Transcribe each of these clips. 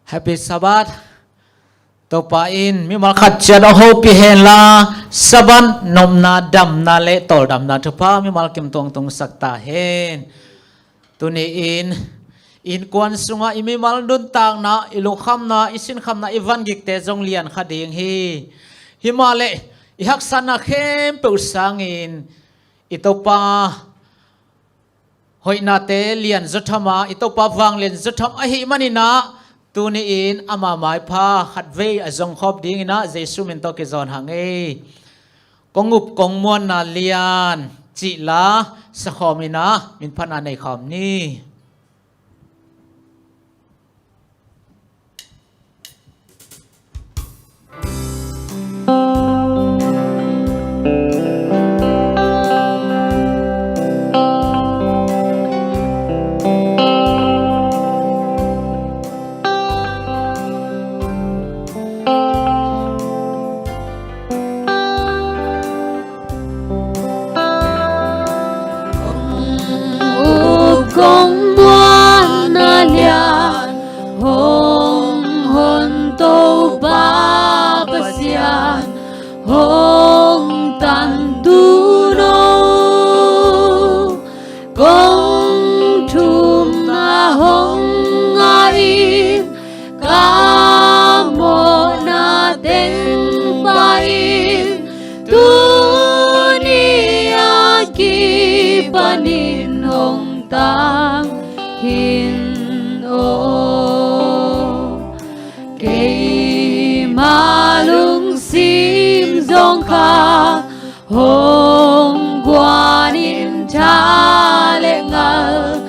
Happy Sabbath. To pa in mi mal khat chat a ho pi hen la saban nom na dam na le tol dam na thupa mi mal kim tong tong sakta hen. Tu ni in kwan sunga imi mal dun tang na ilu kham na isin kham na ivan gik te jong lian khading hi. Himale i hak sana khem pe usangin itopa hoina te lian zothama itopa wang len zotham a hi manina tu ni in ama mai pha khat ve a jong khop ding ina jesu min to ke zon hange kongup kongmon na lian chi la sa khomina min phana nei khom ni hong quan in cha lệ ngờ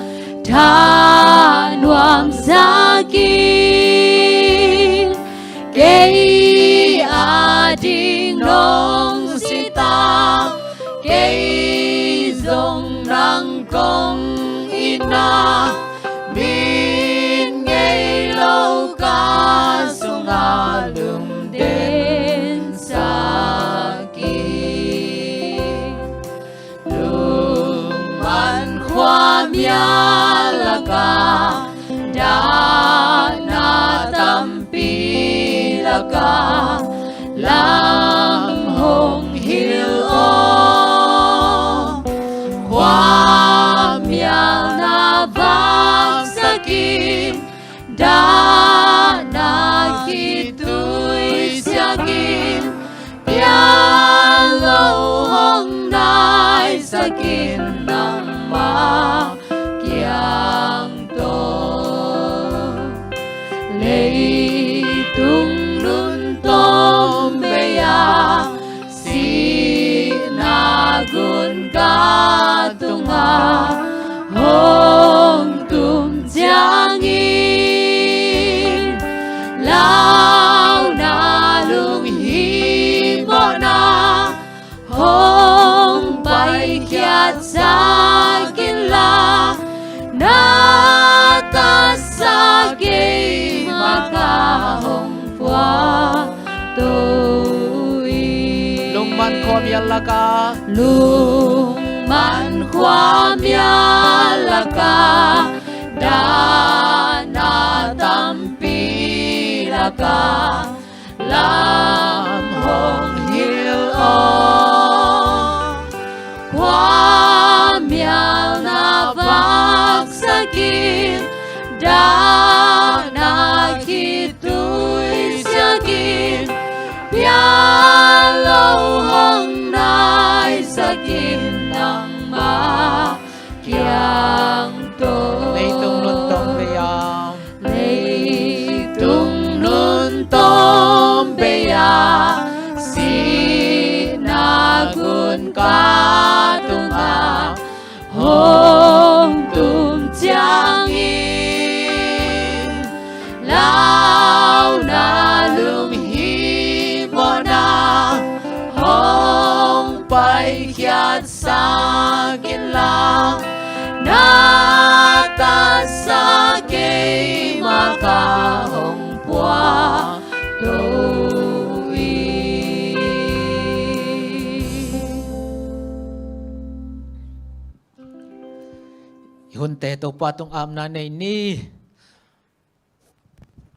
tha nuam sa kim cây a ding nong sita cây dòng răng công ina min ngày lâu ca sung a lum đến sa khoa mia la ca da na tam pi la ca lam hồng hill o khoa mia na vang sa kim da na ki tui sia kim pia lâu hong nai sa kim ma kiang to lei tung nun tom beya si na gun ka tunga hong tum chiang in lao na lung hi mo na hong bai kiat sa na ta sa ke maka hong pwa tôi lung man khom yalaka lung man khom yalaka da na tampi laka lam hong hill o kwa miao na vak sakin da na ki tui sakin pia lâu hong nai sakin nang ma kiang to leitung nun tom beya leitung nun tom beya si na gun ka tung a hong tum chiang in lao na lung hi mo na hong pai khiat sa kin lang na ta sa ke ma ka hong pua hun te to pa tung am na nei ni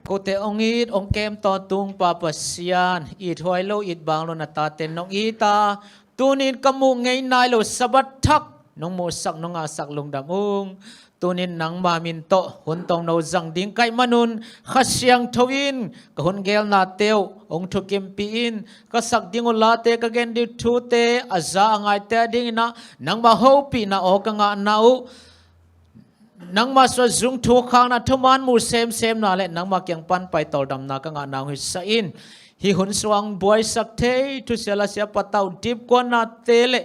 cô te ông ít ông kem to tung pa pasian ít hoài lâu ít bang lo na ta ten nong ita tunin kamu ngay nai lo sabat thak nong mo sak nong asak lung damung tunin nang mamin to hun tong no zang ding kai manun khasyang thowin ka hun gel na teu ong thu kim pi in ka sak ding ola te ka gen di thu te aza angai te ding na nang ma ho pi na o ka nga na u nang ma so zung thu khang na thuman mu sem na le nang ma kyang pan pai tol dam na ka nga na hi sa in hi hun swang boy sak the tu sela sia patau dip ko na te le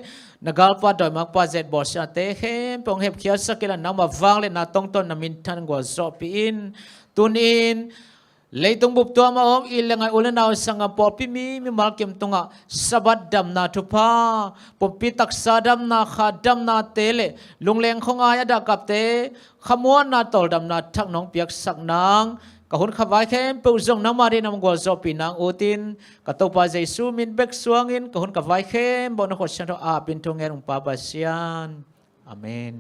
nagal pa doi mak pa zet bo sia te hem pong hep khia sakila nang ma wang le na tong ton na min than go zo pi in tun in leitung bup to ma om ilengai ulenaw sanga popi mi malkem tunga sabat dam na thupa popi tak sadam na khadam na tele lungleng khonga ya da kapte khamon na tol dam na thak nong piak sak nang ka hun khawai khem pe zong na mari nam go zo pi nang utin ka to pa jesu min bek suangin ka hun ka vai khem bon ko chen a pin thong erung pa ba sian amen.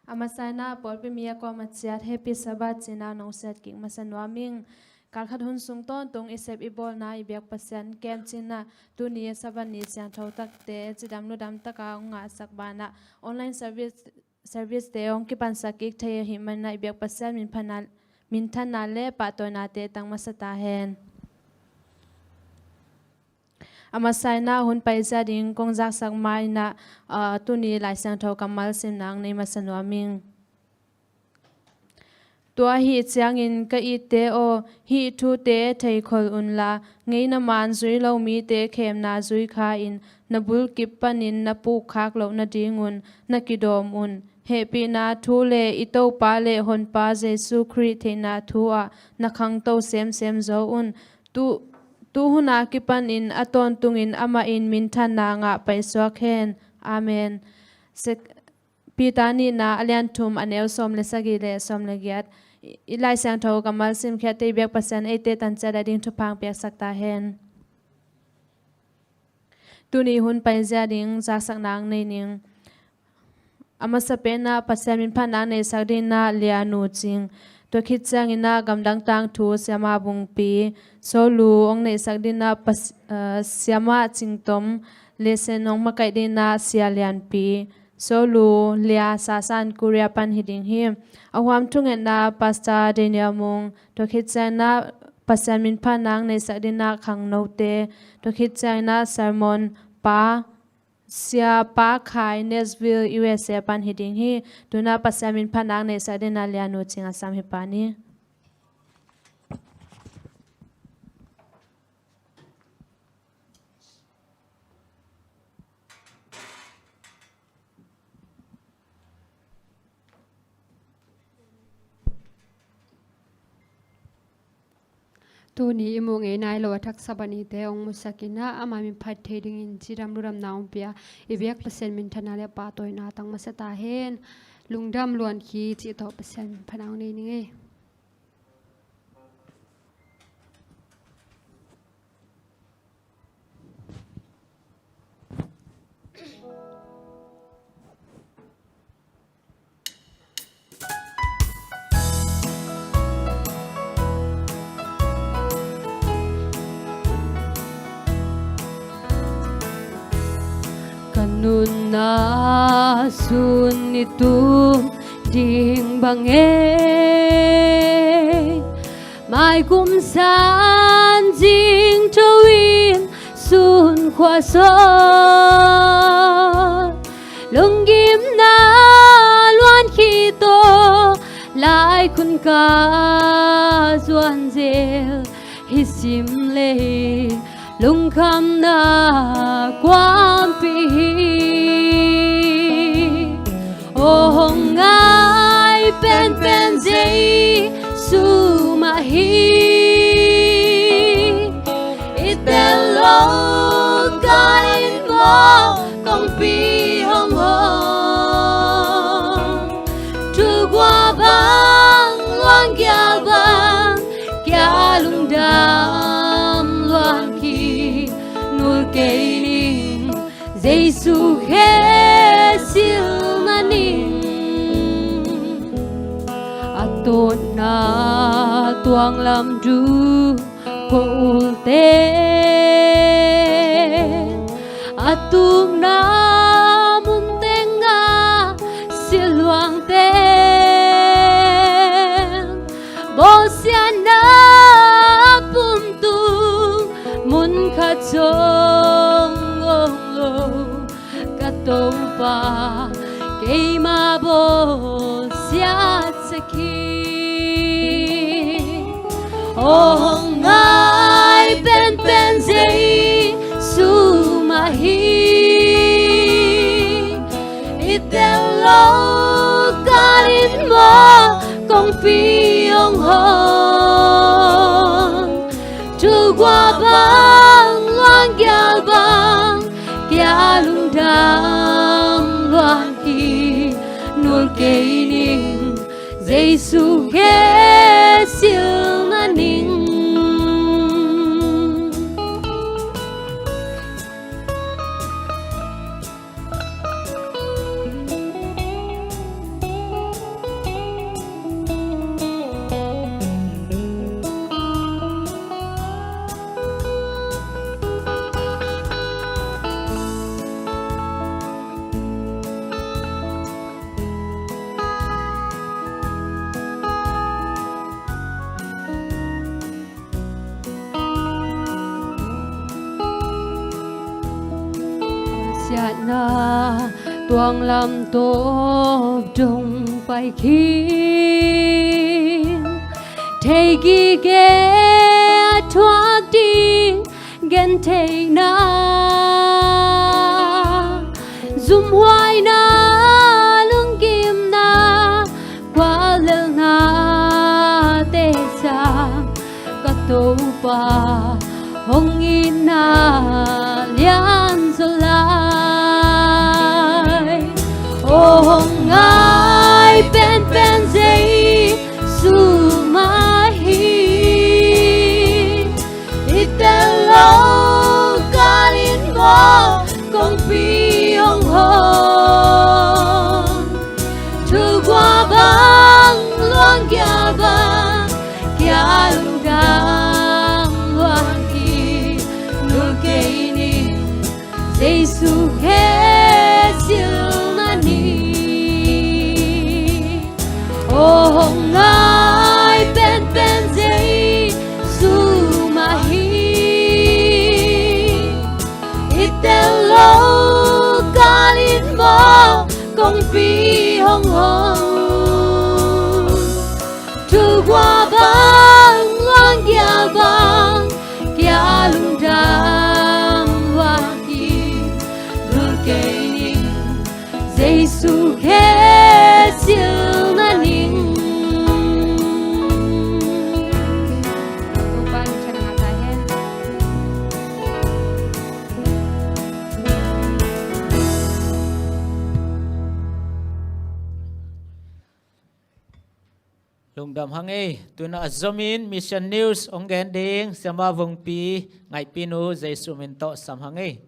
Amasana por pimia ko machiat happy sabat china no set king masanwaming kalkhat hun sungton tung isep ibol na ibyak pasyan kem china tuni sabani chang thau tak te chidam ludam taka nga sakbana online service te ong ki pansakik the himana ibyak pasyan min thana le patona te tang masata hen Amasana hun paisa ding kong jak sak mai na tuni lai sang thau kamal sim nang nei masanwaming tua hi chiang in ka I te o hi thu te thei khol unla ngei na man zui lo mi te khem na zui kha in na bul kip panin na pu khak lo na dingun na kidom un he pi na thu le I to pa le hon pa Jesu Christ the na thu a na khang to sem zo un tu huna kipan in aton tungin ama in min thana nga paiswa khen amen pitani na alian thum aneu som le sagi le som le giat ilai sang tho kamal sim khe te bek pasan ate tan chada ding thu phang pek sakta hen tuni hun pai ja ding jak sak nang nei ning ama sapena pasan min phan nang nei sak din na lianu ching to khit chang ina gamdang tang thu syama bung pi solu ong nei sak dina syama chingtom lesen ong makai dina sialian pi solu lia sasan kuria pan hiding him awam thungen na pasta denia mung to khit chang na pasamin phanang nei sak dina khang note to khit chang na sermon pa sia pa khai Nashville USA pan hiding hi tuna pasamin phanang nei sak dina lianu chinga sam hi pani Tuni imong e nai lo athak sabani te ong musakina ama min phat theding in chiram luram naum pia ibyak pasen min thana le pa toy na tang masata hen lungdam luan khi chi to pasen phanang nei ni nge Kanun na sun itu ding bange mai kum san jing chawin sun khwa so lungim na luan khi to lai kun ka zuan zel hisim le lung kham na quam pi oh ngai pen dei su ma hi itelo kain mo kong pi hong hong tu gua tuang lam du ko ulte atung na muntenga siluang ten bosiana puntung mun kachong katopa keima bosiat seki ong ai ben ben zei sumahi itelo karin mo kong piong hon tu gua bang loan gyal bang kya lung dang loan ki nul keining Giêsu ke siêu na ning na tuang lam top dong pai khin thei gi ge thoa đi gen thei na zum hoai na lung kim na qua lel na te cha ka to pa hong in na lian zo ong ai ben ben zei sumahi itelo karin mo kong piong hon tu gua bang luang kya bang kya lugang luang ki nul keini Giêsu ke ong ai ben ben zei sumahi itelo karin mo kong pi hong hong tu gua bang loang kya bang kya lung dang loang ki nul keini Giêsu ke siêu na ning tupan sana ngatahen lung dam hangi tuna Zomi Mission News ong gen ding sama vung pi ngai pinu Giêsu minto sam hangi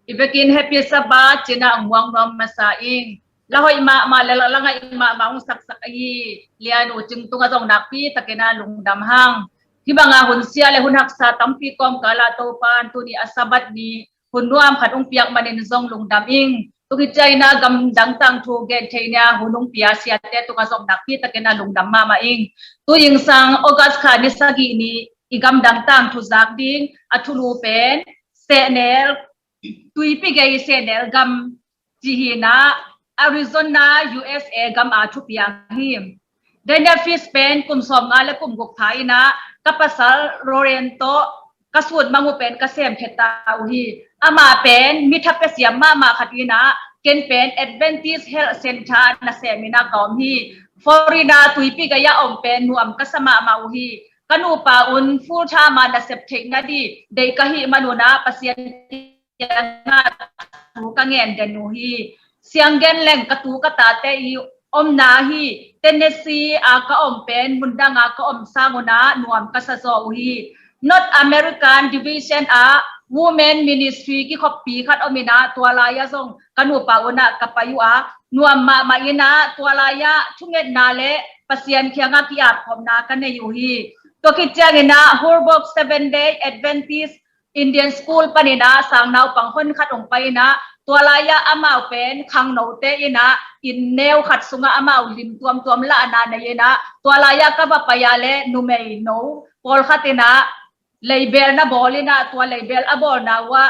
Biakinnpi sabat cina muang nom masaing lahoi ma lalanga ima maung sak ai lianu jingtung azong nakpi takena lungdam hang hibanga hunsia le hun haksa tampi kom kala topan tuni asabat ni hunuam khat ung piak manin zong lungdam ing tuki chaina gam dang tang thu gen theina hunung pia sia te tunga zong nakpi takena lungdam ma ing tu ying sang August kha ni sagi ni igam dang tang thu zak ding athulu pen senel tuipi gai senel gam jihina Arizona USA gam athu piang him dena fish pen kum som ngala kum gok thaina kapasal Lorento kasud mangu pen kasem kheta uhi ama pen mithape siam ma khatina ken pen Adventist Health Center na semina kaum hi Florida tuipi gaya om pen nuam kasama ma uhi kanu pa un full time na septhek na di dei kahi manuna pasien nga tu ka ngen denu hi sianggen leng katu kata te i om na hi Tennessee a ka om pen mundanga ka om sanguna nuam ka sa zo hi North American Division a women ministry ki khopi khat omina twalaya song kanu pauna kapayua nuama maina twalaya thunget nale pasian khianga ki at khomna kane yuhi to kitjangina Horbok 7-day Adventist Indian School panina sangnau panghon khatong paina twalaya amau pen khang note ina in neu khat sunga amau lim tuam la ana na yena twalaya ka ba payale numei no pol khatina label na bolina twa label abona wa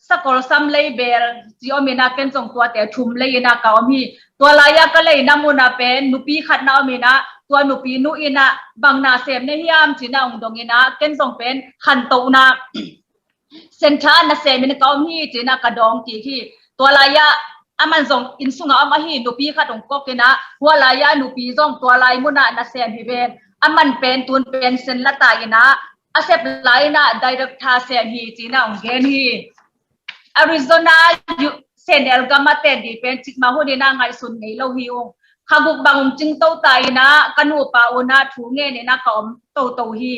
sakol sam label jiomina ken song twa te thum leina kaomi twalaya ka leina muna pen nupi khat na omina twa nupi nu ina bangna sem ne hiam china ongdongina ken song pen khan to na sentha na semin kaomi china kadong ki hi twalaya aman zong insunga amahi nupi khatong kokina hualaya nupi zong twalai muna na sem hi ben aman pen tun pen sen lata ina asep laina direct tha sem hi china onggen hi Arizona senel gamate di pen chikma hodina ngai sun nei lo hi ong khaguk bangum ching to tai na kanu pa ona thu nge ne na kom to hi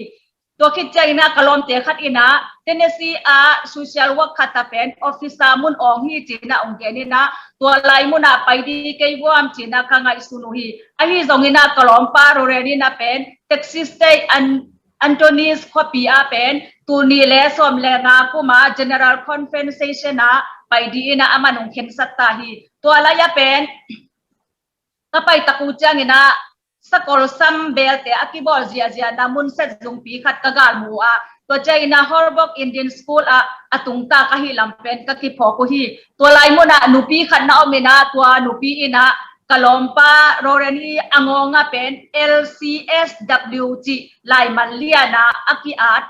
to khit chaina kalom te khat ina Tennessee a social work khata pen officer mun ong hi china ongge ni na to lai muna pai di ke wam china ka ngai sunu hi a hi zongina kalom pa ro re ni na pen Texas State Anthony's copy a pen tu ni le som le nga kuma general compensation na pai di ina amanong khen satta hi to alaya pen kapai taku changina sakol sam belte akibol zia namun set jungpi khat kagal mu a to chaina Horbok Indian School a atungta kahilam pen kakipho ko hi to lai muna nupi khat na omina to nupi ina kalompa roreni angonga pen LCSWG lai maliana akiat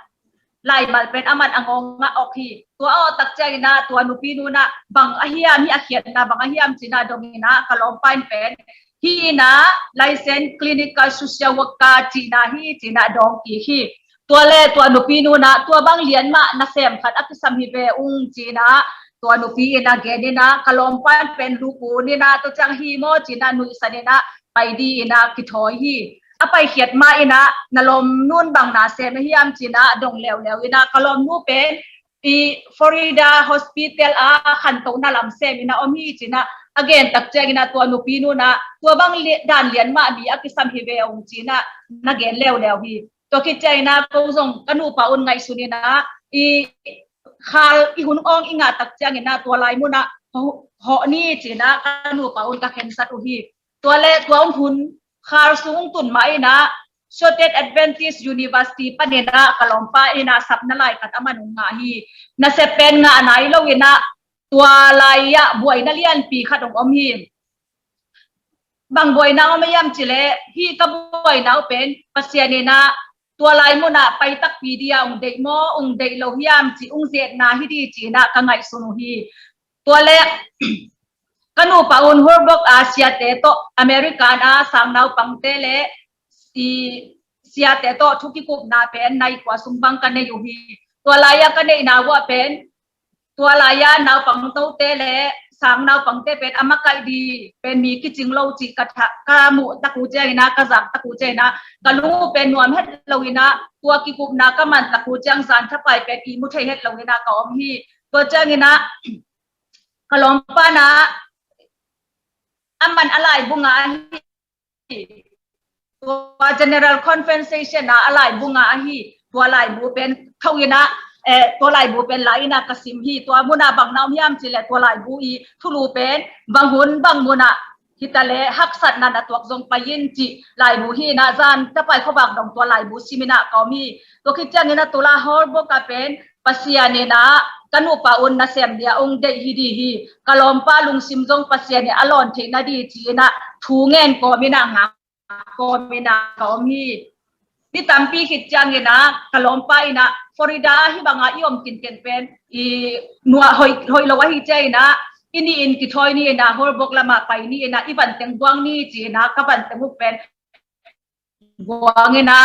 lai mal pen aman angonga okhi to o takchaina to nupi nuna bang ahiam hi akhiat na bang ahiam china dongina kalompa pen hi na license clinical social worker china hi china dong ki hi toale to nupi nuna to bang lian ma na sem khat apisam hi be ung china to nupi ina genina kalompan pen luku ni na to chang hi mo china nu sanina paidi ina kithoi hi apai khiat ma ina nalom nun bang na sem hiam china dong lew ina kalom nu pen i Florida hospital a khan to na lam sem ina omi china again takchagina to nupi nu na to bang dan lian ma bi akisam hi be ong china na gen lew hi to ki chaina ko zong kanu pa un ngai sunina i khal i hun ong inga takchagina to lai mu na ho ni china kanu pa un ka khen sat u hi to le to ong hun khal sung tun mai na Zomi Adventist University panena kalompa ina sapna lai kat amanung nga hi na sepen nga anai lo ina twalaya buai na lian pi khatong om hi bang buai na omayam chile hi ka buai na pen pasiani na twalai muna pai tak pi dia ong dei mo ong dei lo hiam chi ong zet na hi di chi na ka ngai sunu hi twale kanu pa un Horbok Asia te to American a sangnau pangtele i sia te to thuki kup na pen nai kwa sumbang kan yu hi twalaya kan na wa pen twalaya naw pangto tele sang naw pangte pen amakai di pen mi ki chinglo chi katha ka mu taku jaina ka zak taku jaina kalu pen nuam het loina tua ki kup na ka man taku jang san thapai pen i mu thei het loina ka om hi to changina kalom pa na aman alai bunga hi tua general compensation na alai bunga hi tua lai bu pen thawina to lai bu pen laina kasim hi to muna bang naw hiam chile to lai bu i thulu pen bang hun bang muna hitale haksat na natwak jong payin chi lai bu hi na zan tapai khobak dong to lai bu simina kaumi to khichangina tola Horbok ka pen pasiane na kanu pa un na sem dia ong dei hi di hi kalompa lung sim jong pasiane alon the na di chi na thu ngen ko mina nga ko mina kaumi ni tampi khichangina kalompa ina Florida hi banga iom kin ken pen i nuwa hoi lo wa hi chaina ini in ki thoi ni na Horbok lama pai ni na iban teng buang ni chi na ka ban teng pen buang na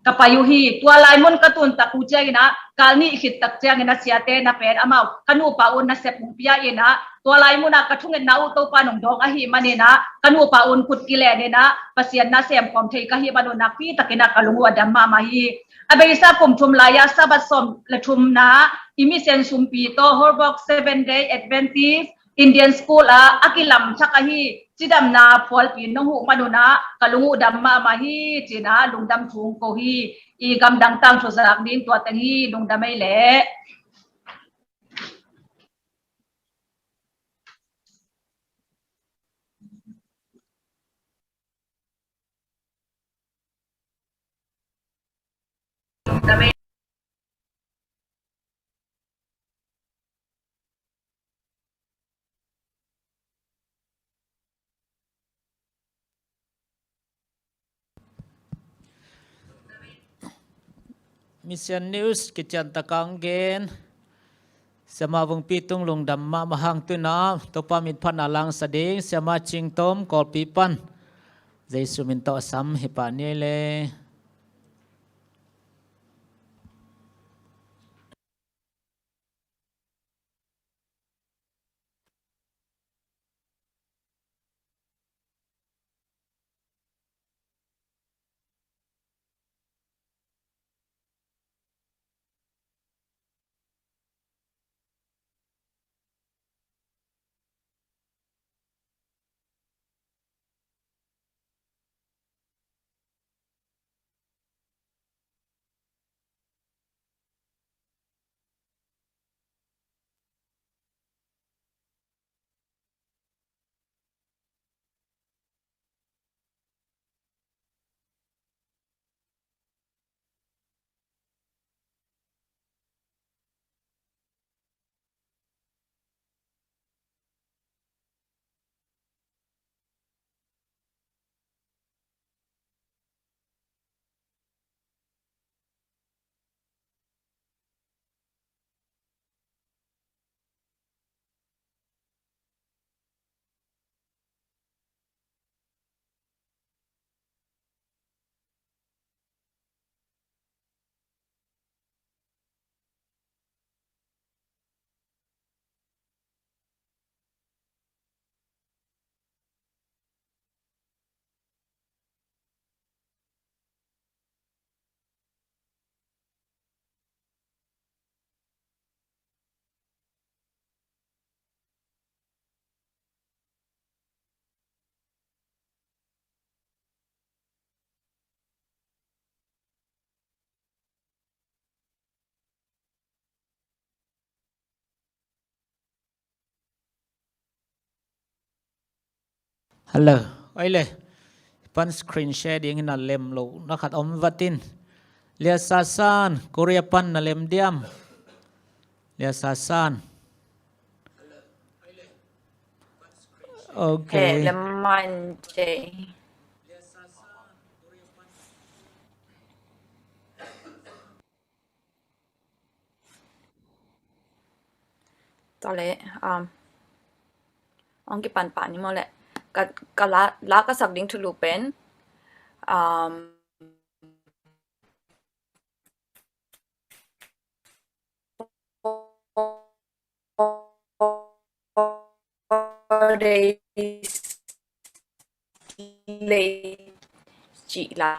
kapayu hi twalai mon katun ta ku chaina kalni khit tak changina siate na pen amau kanu pa un na sep pia ina twalai muna kathung na u to pa nong dong a hi manena kanu pa un kut kile ne na pasian na sem kom thei ka hi banu na pi takina kalungu adam ma hi Abay isa pum chum laya sabat som la chum na imisen sumpi to Horbok 7-day Adventist Indian School akilam chakahi chidam na phol pi no hu maduna kalungu damma mahi china lungdam chung ko hi I gam dang tang so sak ding to tangi lungdamai le Mission News kitchen takang gen sama vung pitung lung damma mahang tu na topa mit phan alang sading sama ching tom kol pi pan Jesu min to sam hipa ni le hello oi le pan screen sharing na lem lo na khat om vatin lia sasan korea pan na lem diam lia sasan okay lemman J. Tole ong ki pan ni mo le ka la ka sak ding thulu pen days late chị là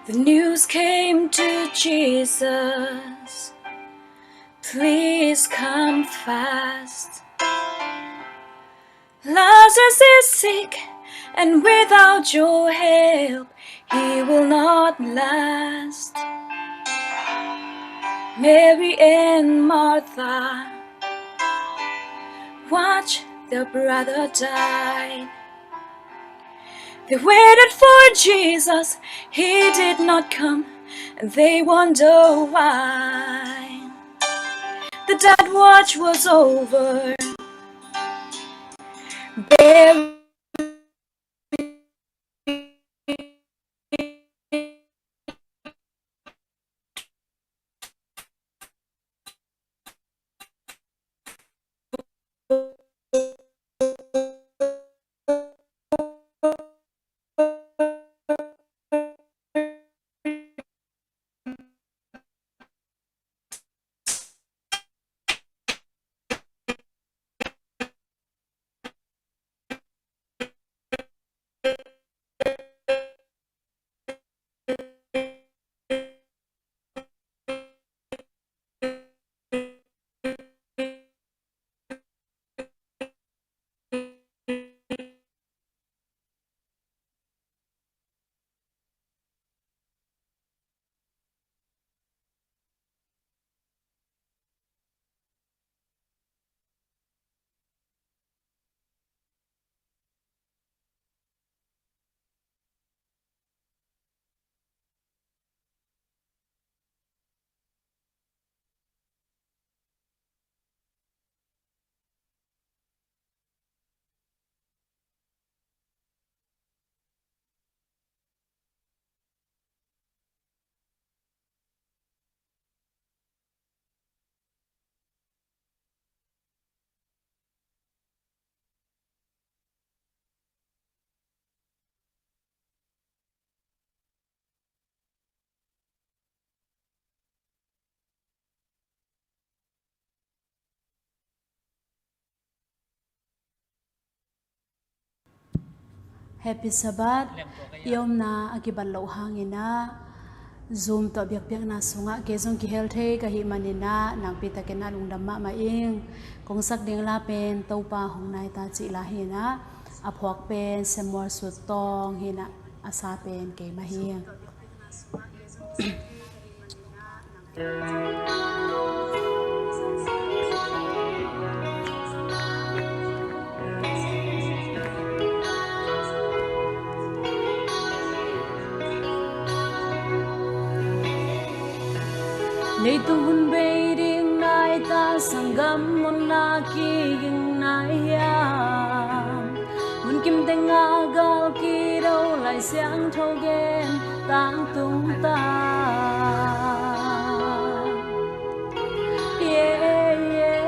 The news came to Jesus, please come fast. Lazarus is sick, and without your help, he will not last. Mary and Martha watched their brother die. They waited for Jesus, he did not come, and they wonder why. The death watch was over. Buried Happy Sabbath. Yom na akiban lo hangina. Zoom to biak na sunga kezong ki healthe ka hi manina nang pita kena lungdamma maing kong sak ding la pen to pa hong nai ta chi la hina aphok pen semor su tong hina asa pen ke mahing Lê tu hun bay riêng nai ta sang gam mon na ki ging nai ya mun kim teng a gal ki đâu lại sáng thâu gen tang tung ta yeah yeah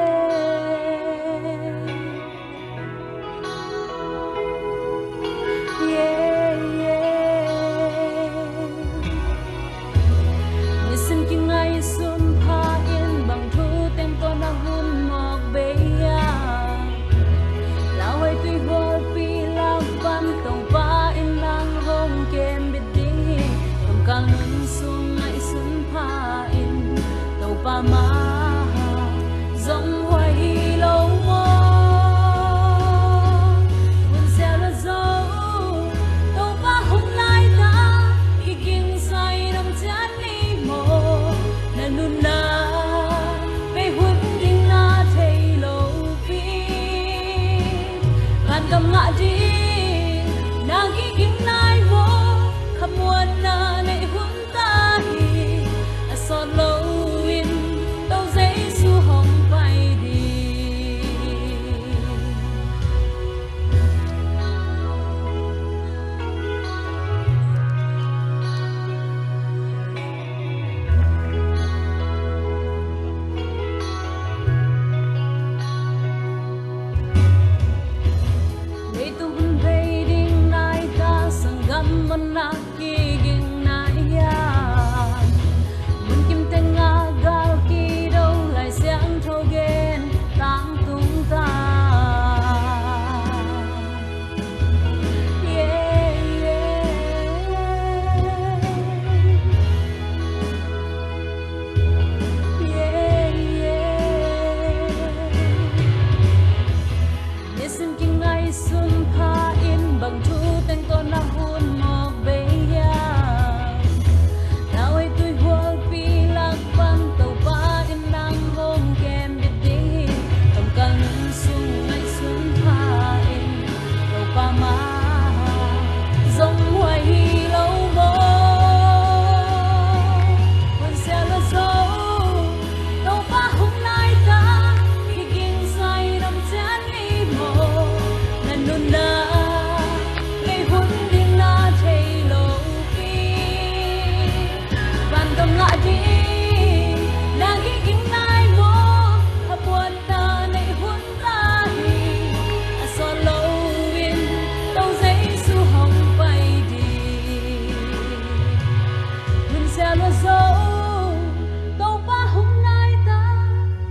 yeah yeah listen ki ngai sun pha in bằng thu tem to na hun mok be ya lao hai tui ho pi la van tong pa in lang hong kem bit ding tong kang nun sung ngai sun pha in tàu pa ma dòng hoài lâu mơ buồn xe lo dấu tàu pa hong lai ta iging sai dòng chán ni mồ na nun na bay hun ding na thei lâu pi gan cầm ngã đi na iging nai wo khamuan na nei hun ta hi a so lâu in tàu giấy su hồng bay đi Lê tu hun bay ding nai ta sang gam mon na ki ging nai ya mun kim teng a gal ki đâu lại sáng thâu gen tang tung ta yeah yeah yeah listen ki ngai sun pha in bằng thu teng to na hun mok be ya nào ai tui hual pi lak pan tàu pa in lang hong kem bit ding tong kang nun sung ngai sun pha in tàu pa ma dòng hoài lâu mơ buồn xe lo dấu tàu pa hong lai ta iging sai dòng chán ni mồ na nun na bay hun ding na thei lâu pi van cầm ngã đi na iging nai wo khamuan na nei hun ta hi a so lâu in tàu giấy su hồng bay đi hun xe lo dấu tàu pa hong nai ta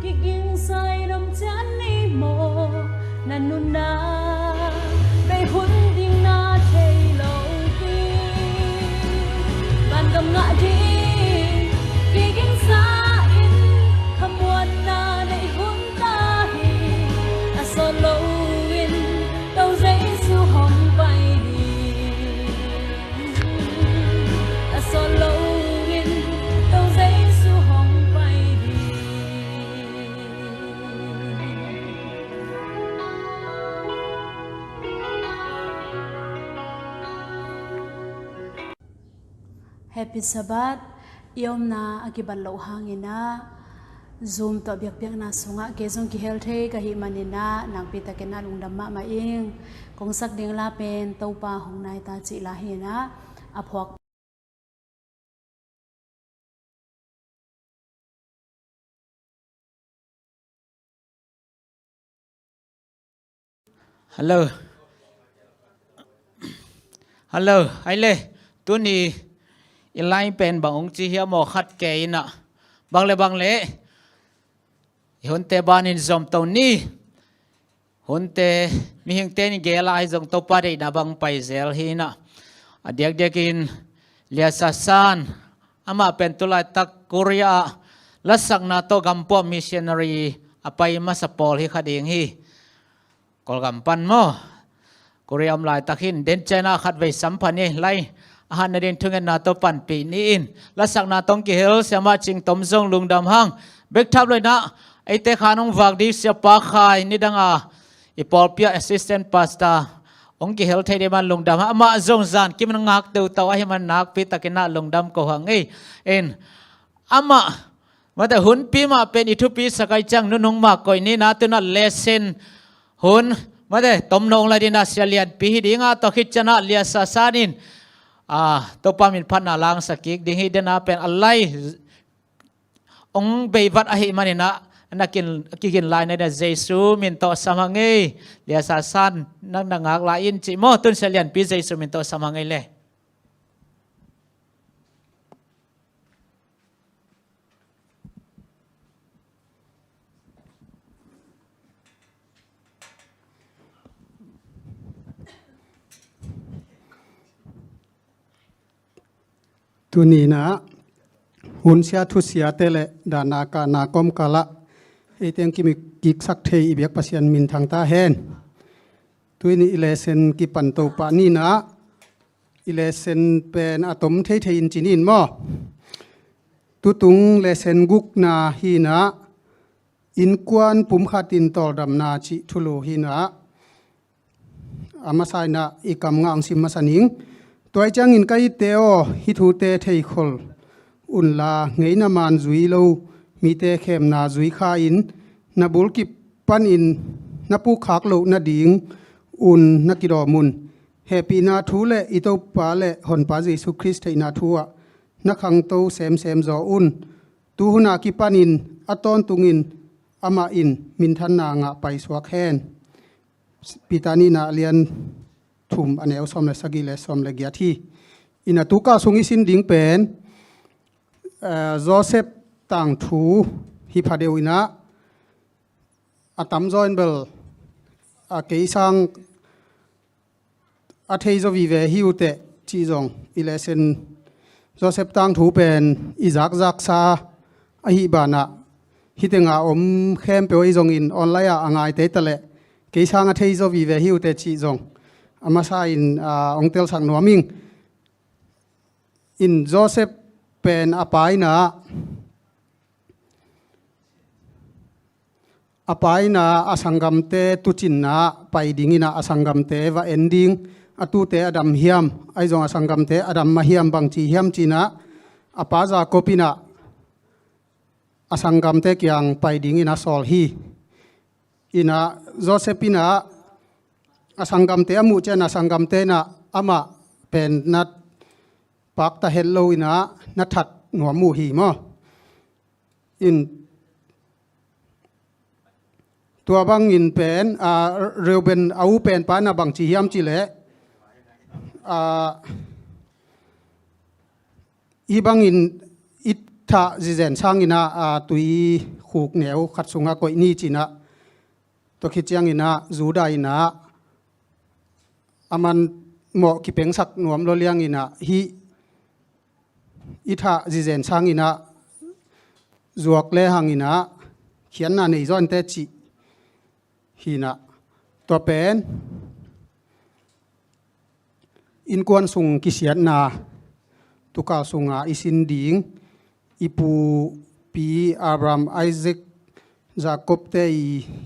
iging sai dòng chán ni mồ na nun na bay hun ding na thei lâu pi van cầm ngã đi iging sa in khamuan na nei hun ta hi a so lâu in tàu giấy su hồng bay đi a so lâu in tàu giấy su hồng bay đi Happy Sabbath. Yom na akiban lo hangina. Zoom to biak na sunga kezong ki healthe ka hi manina nang pita kena lungdamma maing kong sak ding la pen to pa hong nai ta chi la hina aphok Hello. Hello, ai lê. Tu ni ilai pen bang ong chi hiam mo khat ke ina. Bang le. Hon te ban in zom to ni. หุนเตมีหิงเตนี่เกลาให้จงตบปะได้ดับังไปเซลฮีนะเด็กเด็กินเลียสัสานอามาเป็นตุลาตักกุริยาลัสักนาโตกัมปอมิชชันนารีอไปมาสปอลฮิคดีงฮีกอลกัมปันโมกุริยามลายตักหินเดนเจนาขัดไว้สัมพันธ์ไลอาหารในเดนทุงเงินนาโตปันปีนี้อินลัสักนาตงกิเฮลเสียมาจิงตมซงลุงดำหังเบกทับเลยนะไอเตขานงวากดีเสียปาขายนี่ดังอีปอลเปียแอสซิสแตนต์พาสต้าองค์กิเฮลไทยเดมันลงดำอามาจงจานกิมันงักเตวตัวให้มันนักพิตากินาลงดำก็หังเอ็นอามาแต่หุ่นปีมาเป็นอิทุปีสกายจังนุ่งมากก่อยนี่นะตัวนั้นเลเซนหุ่นมาแต่ต้มนงลายดินาเสียเลียนปีดีงาตัวคิดชนะเลียสาสานินตัวปามินพันนาลังสกิกดิ้งฮีเดนาเป็นอะไรองเบย์วัดอหิมันนะนักกินลายในเดเจซูมินโตสมังเงเลียสาสันนักงักลายอินจิโมตุนเสลียนปีเจซูมินโตสมังเงเลยตัวนี้นะหุ่นเสียทุเสียเตเลดานากานากอมกาละไอเตียงกิมิกิกสักเทยเบียกปัสยันมินทางตาเฮนตัวนี้อิเลเซนกิปันโตปานี่นะอิเลเซนเป็นอะตอมเทยอินจินินมอตุตุงเลเซนกุกนาฮีนะอินกวนปุ่มขัดอินตอลดำนาจิทุโลฮีนะอามาไซนะอีกำงางซิมมาสนิงตัวจังอินไกเตโอฮิทูเตเทยคอลอุนลาเงยนามันจุยโลมีเตเข้มนาจุยข้าอินนาบุลกิปันอินนาปูขากโลนาดิงอุนนักิดอมุนเฮปีนาทูเลอิโตปาเลหอนปาเยซูคริสต์นาทัวนักขังโตเซมจออุนตูหุนากิปันอินอัตอนตุงินอามาอินมินทันนางะไปสวกแคนปิตานีนาเลียนทุ่มอันเอลสอมเลสกิเลสอมเลกียทีอินาตุกาสุงิสินดิงเป็นโจเซฟต่างทูฮิพาเดวินะอาตัมจอยน์เบลอาเกยซังอาเทยโจวิเวฮิวเตจีจงอิเลเซนโจเซฟต่างทูเป็นอิซักซาอหิบานะฮิตงาอมเข้มเปวจงอินออนไลน์อ่างไอเตตเลเกยซังอาเทยโจวิเวฮิวเตจีจงอามาซาอินองเตลสังนัวมิงอินโจเซฟเป็นอภัยนะอภัยนะอสังกัมเตตุจินนะไปดิ้งนะอสังกัมเตว่าเอนดิ้งอตุเตอดัมเฮียมไอจงอสังกัมเตอดัมมาเฮียมบางจีเฮียมจีนะอปาจาโกปินะอสังกัมเตกียงไปดิ้งนะสอลฮีอินะโจเซปินะอสังกัมเตอมุเจนะอสังกัมเตนะอามาเป็นนัดปักตาเฮลโลอินะนัดถัดหนัวมูหีมออินตัวบางอินเป็นเรียวเป็นเอาเป็นปานาบางจีเฮียมจีเล่อีบางอินอิทาจิเซนช่างอินะตุยขุกเหนียวขัดสุงะกอยนี่จีนะตัวคิดยังอินะจูดาอินะอามันเหมาะกิเป็งสักหนวมโลเลียงอินะฮีอิทาจิเซนช่างอินะจวกเลหังอินะเขียนนาในจอนเตจิฮีนะตัวเป็นอินกวนสุงกิเสียนนาตุกาสุงาอิสินดิงอิปูปีอับรามไอเซกจาคอบเต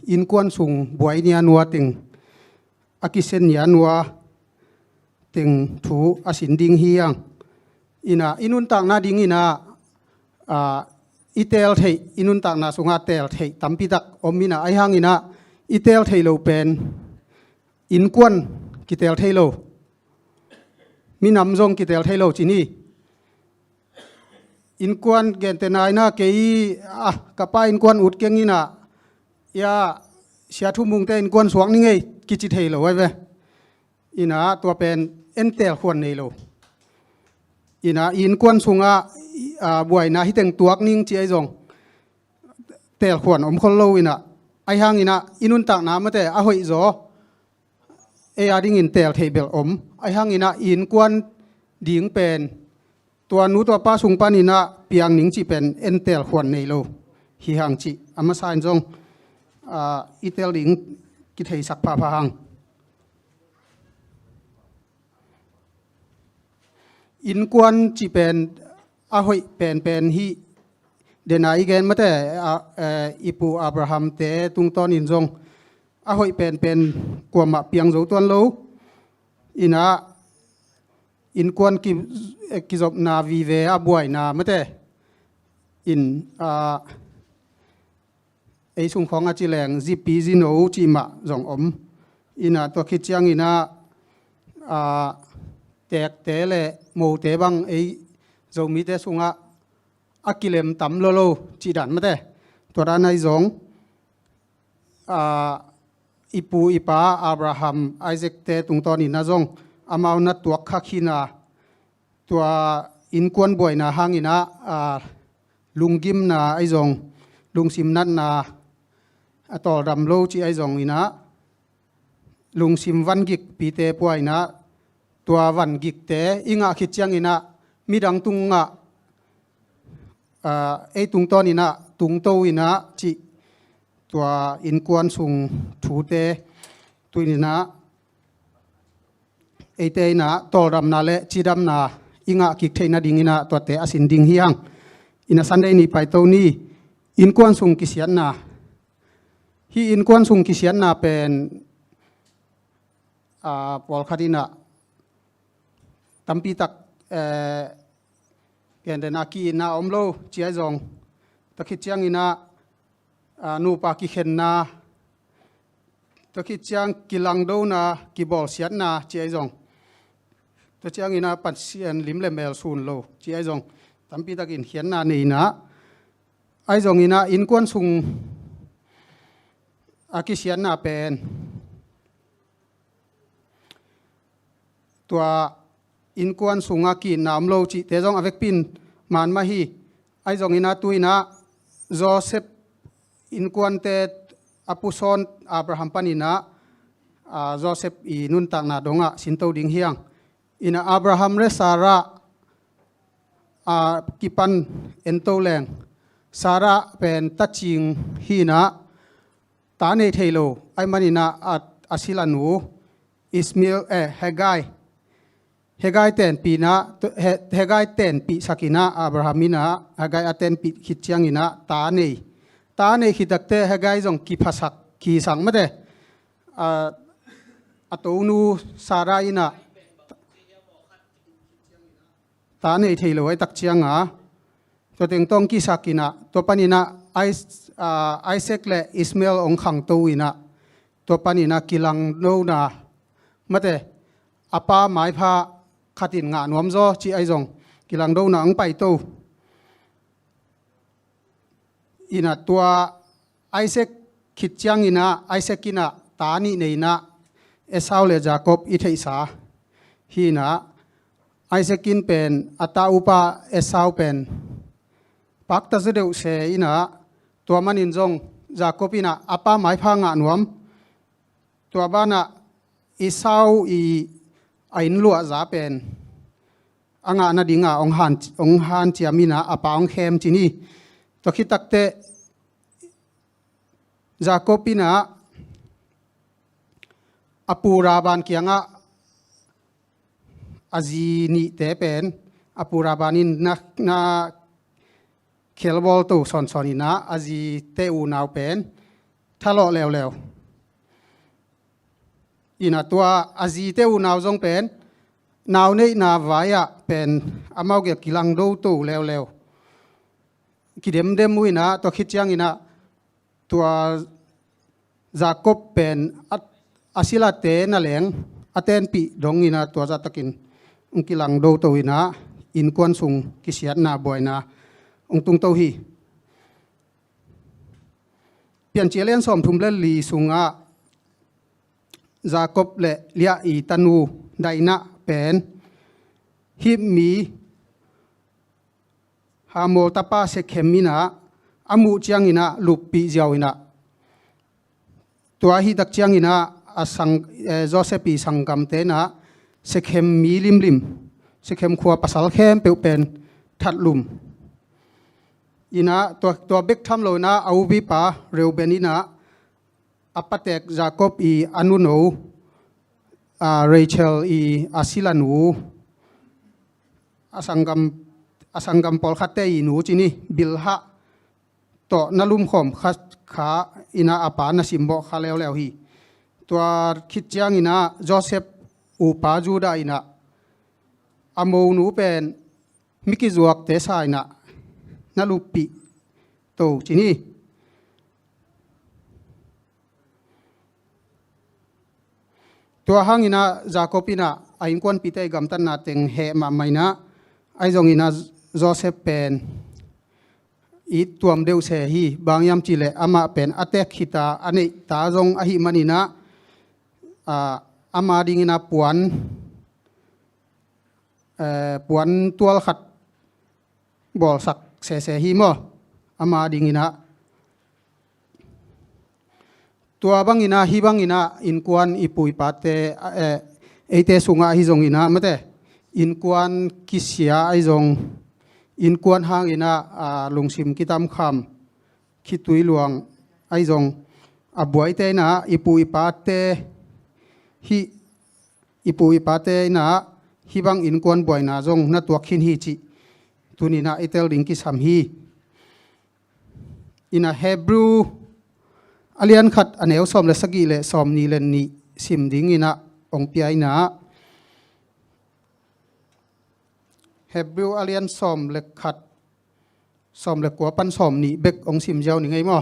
อินกวนสุงบวยเนียนัวติงอากิเซนยานัวติงถูอาสินดิงเฮียงอินาอินุนต่างนาดิงอินาอิเตลเทอินุนต่างนาสุงาเตลเทตัมปิดักอมินาไอหังอินาอิเตลเทโลเป็นอินกวนกิเตลเทโลมีนำจงกิเตลเทโลจีนี่อินกวนเกนเตนายนะเกยกับป้าอินกวนอุดเกงินะยาเสียทุ่มุงเตอินกวนสวงนี่ไงกิจิเทโลไว้เว้อินาตัวเป็นเอ็นเตลขวนเนโลอินาอินกวนสุงะบวยนะฮิเตงตัวนิ่งจีไอจงเตลขวนอมคนโลอินะ ai hang ina inun tak na mate a hoi zo e ading in tel thebel om ai hang ina in kwan ding pen tua nu tua pa sung pan ina piang ning chi pen en tel hwan nei lo hi hang chi ama sain jong itel ding ki thei sak pha pha hang in kwan chi pen a hoi pen hi denai gen mate ipu Abraham te tung ton in jong a hoi pen kwa ma piang zo ton lo ina in kwan ki zop na vi ve a buai na mate in ei sung khong a chi leng ji pi ji no chi ma jong om ina to khi chiang ina tek te le mo te bang ei zomi te sunga akilem tam lo lo chi dan mate to ra nai zong ipu ipa Abraham Isaac te tung ton ina zong amau na tuak kha khina tua in kwan boy na hangina lungim na ai zong lungsim nat na atol ram lo chi ai zong ina lungsim van gik pi te puai na tua van gik te inga khit chiang ina midang tunga ei tung ton ina tung to ina chi tua in kwan sung thu te tuinina ei te na tol ram na le chi dam na inga kik theina ding ina to te asin ding hiang ina sunday ni pai to ni in kwan sung kisian na hi in kwan sung kisian na pen pol khadina tampi tak ken den aki na omlo chi ai zong takhit chiang ina nu pa ki khen na takhit chiang kilang do na ki bol sian na chi ai zong to chiang ina pat sian lim le mel sun lo chi ai zong tampi takin hian na nei na ai zong ina in kwan sung aki sian na pen tua in kwan sunga ki nam lo chi te jong avek pin man ma hi ai jong ina tuina Joseph in kwan te apuson Abraham panina Joseph i nun tak na donga sinto ding hiang ina Abraham re Sarah kipan ento leng Sarah pen taching hi na ta nei thailo ai manina asilanu Ismail Hegai ten pi na Hegai ten pi sakina Abrahamina Hegai aten pi khitchiang ina ta nei khitakte Hegai jong ki phasak ki sang mate atonu Sara ina ta nei thailo ai tak chianga to teng tong ki sakina to panina Isaac le Ismail ong khang to ina to panina kilang no na mate apa mai pha khatin nga nuam zo chi ai zong kilang do na ang pai to ina tua Isaac khitchiang ina Isaac ina ta ni nei na Esau le Jacob i thei sa hi na Isaac in pen ata upa Esau pen pak ta zedeu se ina tua manin zong Jacob ina apa mai pha nga nuam tua bana Esau i ain lua za pen anga na dinga ong han chiamina apa ong khem chini to khitakte Jacobina apura ban kianga azini te pen apura banin na khelbol to sonina azi te u naw pen thalo lew ina tua azi te u naw jong pen naw nei na vaya pen amau ge kilang do to lew kidem dem muina to khitchiang ina tua Jacob pen asila te na leng aten pi dong ina tua za takin kilang do to ina in kwan sung kisiat na boina ong tung to hi pian chelen som thum le li sunga Jacob le lia i tanu daina pen hi mi hamo tapa se khemina amu chiang ina lupi jiao ina tua hi dak chiang ina asang Joseph i sangam te na sekhem mi lim lim sekhem khua pasal khem pe pen that lum ina tua bek tham lo na au bi pa Reuben ina apatek Jacob i anuno Rachel i asilanu asangam pol khate i nu chini bilha to nalum khom kha ina apa na simbo khaleo leo hi tua khitchiang ina Joseph upa Juda ina amo nu pen miki zuak te sa ina nalupi to chini tua hangina Jacobina ain kon pite gam tan na teng he ma maina ai jong ina Joseph pen i tuam deu se hi bangyam chile ama pen atek khita ane ta jong ahi manina ama dingina puan tual khat bol sak se hi mo ama dingina tua bangina hi bangina in kwan ipui pate eite sunga hi jong ina mate in kwan kisia ai jong in kwan hang ina lungsim kitam kham khitui luang ai jong abuai te na ipui pate hi ipui pate na hi bang in kwan boy na jong na tuak khin hi chi tunina itel ding ki sam hi ina Hebrew alian khat aneu som le sagi le som ni len ni sim ding ina ong piai na Hebrew alian som le khat som le kwa pan som ni bek ong sim jaw ni ngai mo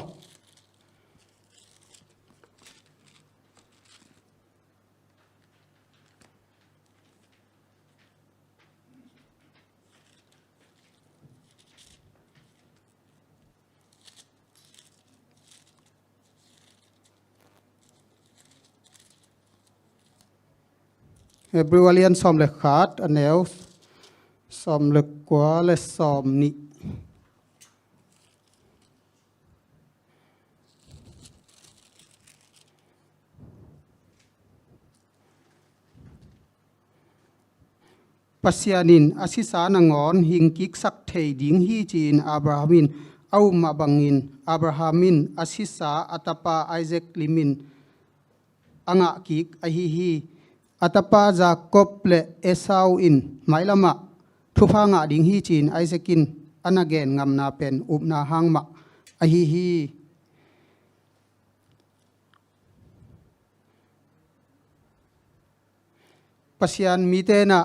Hebrew alian som le khat aneu som le kwa le som ni pasianin asisa nangon hingkik sak thei ding hi chin Abrahamin au ma bangin Abrahamin asisa atapa Isaac limin anga kik ahi hi atapa Jacob le Esau in mailama thufa nga ding hi chin Isaakin anagen ngamna pen upna hangma ahi hi pasian mite na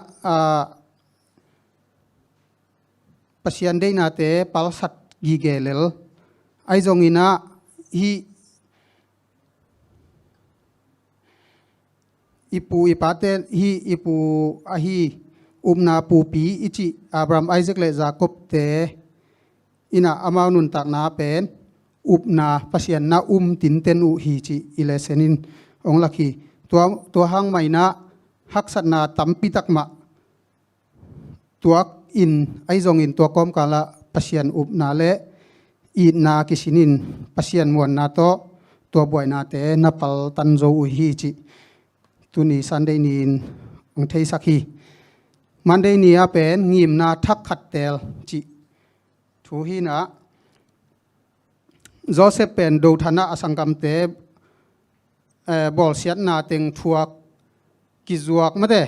pasian dei na te palsat gi gelel ai jong ina hi ipu ipate hi ipu ahi umna pupi ichi Abraham Isaac le Jacob te ina amaunun tak na pen upna pasian na tin ten u hi chi ile senin ong laki tua hang maina haksat na tampi takma tuak in ai jong in tua kom kala pasian upna le i na kisinin pasian muan na to tua boy na te napal tan zo u hi chi tuni Sunday nin ong thei sakhi Monday ni a pen ngim na thak khat tel chi thu hi na Joseph pen do thana asangam te bol siat na teng thuak kizuak mate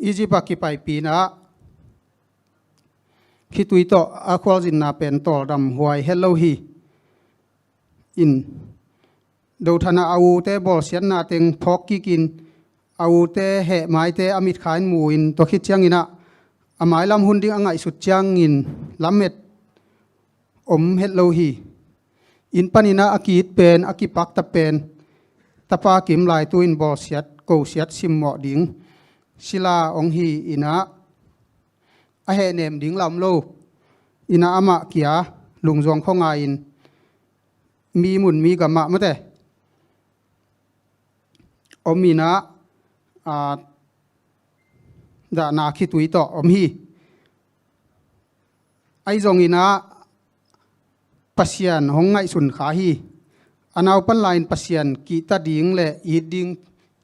Egypt ki pai pi na khitui to akhwal jin na pen tol dam huai hello hi in do thana au te bol siat na teng phok ki kin au te he mai te amit khain muin to khit chiang ina amai lam hun ding angai sut chiang in lamet hello hi in panina akit pen akipak ta pen tapa kim lai tuin bol siat ko siat sim mo ding sila ong hi ina a he nem ding lam lo ina ama kia lungjong khonga in mi mun mi gama mate omina da na khitui to om hi ai jong ina pasian hong ngai sun kha hi anau pan lain pasian ki ta ding le I ding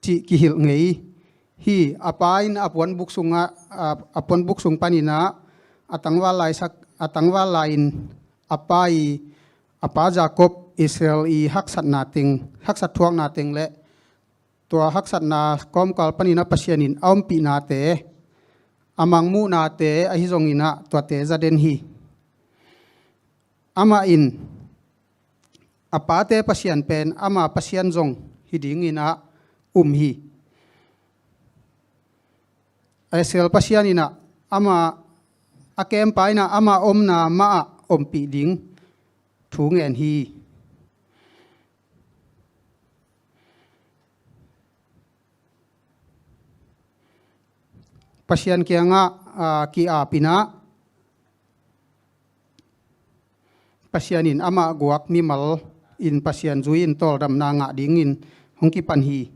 chi ki hil ngei hi apain apon buk sung panina atangwa lain apai apa Jacob Israel I haksat thuak na ting le tua haksat na kom kal panina pasianin aumpi na te amangmu na te ahi zongina tua te zaden hi ama in apa te pasian pen ama pasian zong hidingina hi Israel pasianina ama akem paina ama omna ma ompi ding thu ngen hi pasian kianga ki apina pasianin ama guak mimal in pasian zuin tol dam na nga dingin hongki panhi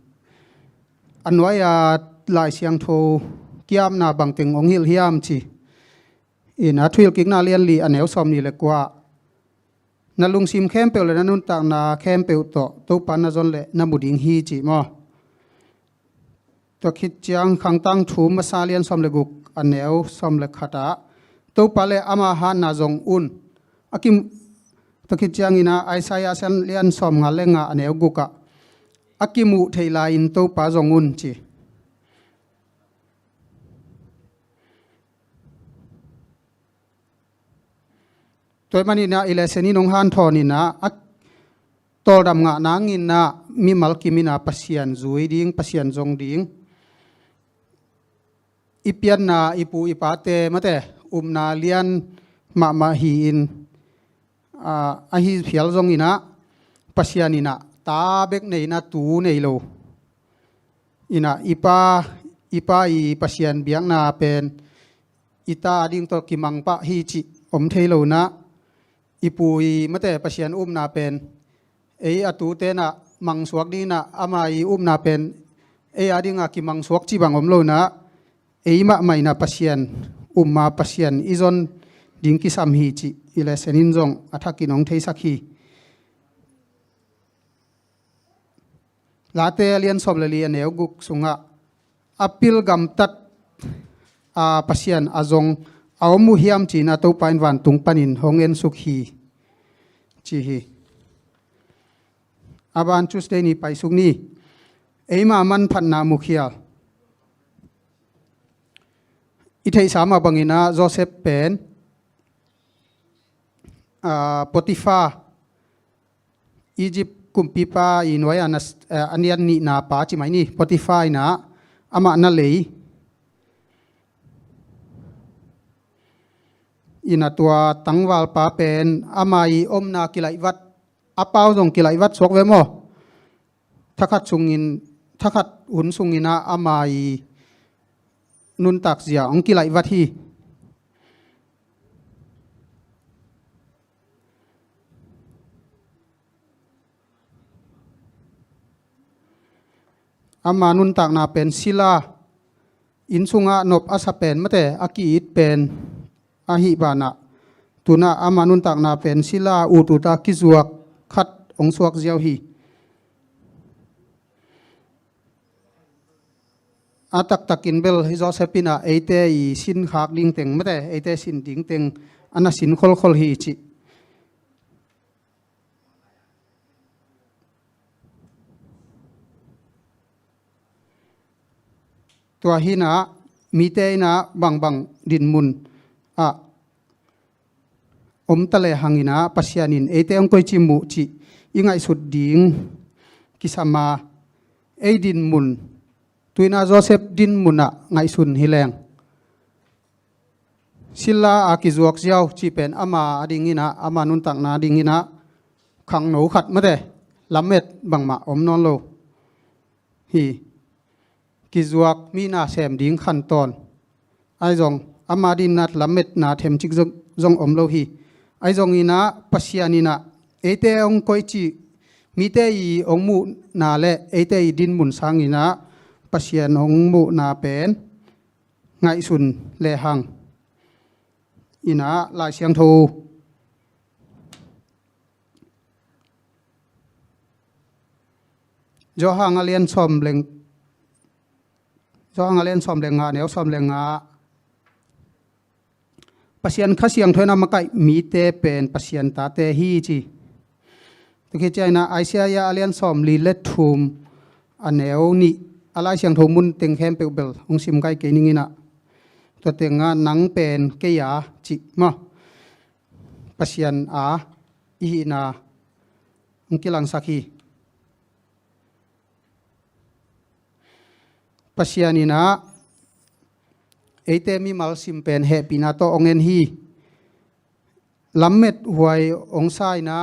anwaya lai siang tho kiam na bangteng ong hil hiam chi in athwil kikna lian li aneu som ni le kwa nalung sim khem pe le nanun tak na khem pe to pan na zon le namuding hi chi mo to khit chiang khang tang thu ma sa lian som le guk aneu som le khata to pale ama ha na zong un akim to khit chiang ina Isaiah san lian som nga lenga aneu guka akimu theila in to pa zong un chi toy manina ileseni nong han thonina tol dam nga nangin na mi malkimina pasian zui ding pasian zong ding ipian na ipu ipate mate umna lian ma hi in ahi phial zong ina pasianina ta bek nei na tu nei lo ina ipa I pasian biang na pen ita ding to kimang pa hi chi om theilo na ipui mate pasian na pen atu te na mang suak ding na amai na pen adinga ki mang suak chi bang om lo na ma mai na pasian ma pasian izon ding ki sam hi chi ile senin jong athakin ong thei sakhi late alian soblali aneu guk sunga apil gam tat pasian azong awmu hiam chi na to pain wan tung panin hongen sukhi chi hi aban Tuesday ni paisuk ni eima man phan na mukhia ithei sama bangina Joseph pen Potiphar Egypt kumpipa inwai anian ni na pa chi mai ni Potiphar na ama na lei ina tua tangwal pa pen amai omna kilai wat apau dong kilai wat sok ve mo thakat hun sungina amai nun tak zia ong kilai wat hi ama nun tak na pen sila insunga nop asa pen mate aki it pen ahi bana tuna ama nun tak na pen sila ututa kizuak khat ong suak ziaw hi atak takin bel Josephina eite I sin khak ding teng mate eite sin ding teng ana sin khol hi chi tua hina mite na bang din mun tale hangina pasianin eite ong koi chimu chi ingai sut ding kisama din mun tuina Joseph din muna ngai sun hileng sila akizuak ziaw chi pen ama adingina ama nun tak na dingina khang no khat mate lamet bangma om non lo hi kizuak mina sem ding khan ton ai jong ama din nat lamet na them chik jong om lo hi ai jong ina pasianina ete ong koi chi mite I ong mu na le ete I din mun sangina pasian ong mu na pen ngai sun le hang ina la siang tho jo hang alian som leng jo hang alian som lenga neu som lenga pasian khasiang thoina makai mi te pen pasian ta te hi chi to ke china aisia ya alian som li let thum aneu ni alai siang thomun teng hem pe bel ong sim kai ke ningina to tenga nang pen ke ya chi ma pasian a i na ong kilang sakhi pasianina eite mi mal sim pen he pina to ongen hi lammet huai ong sai na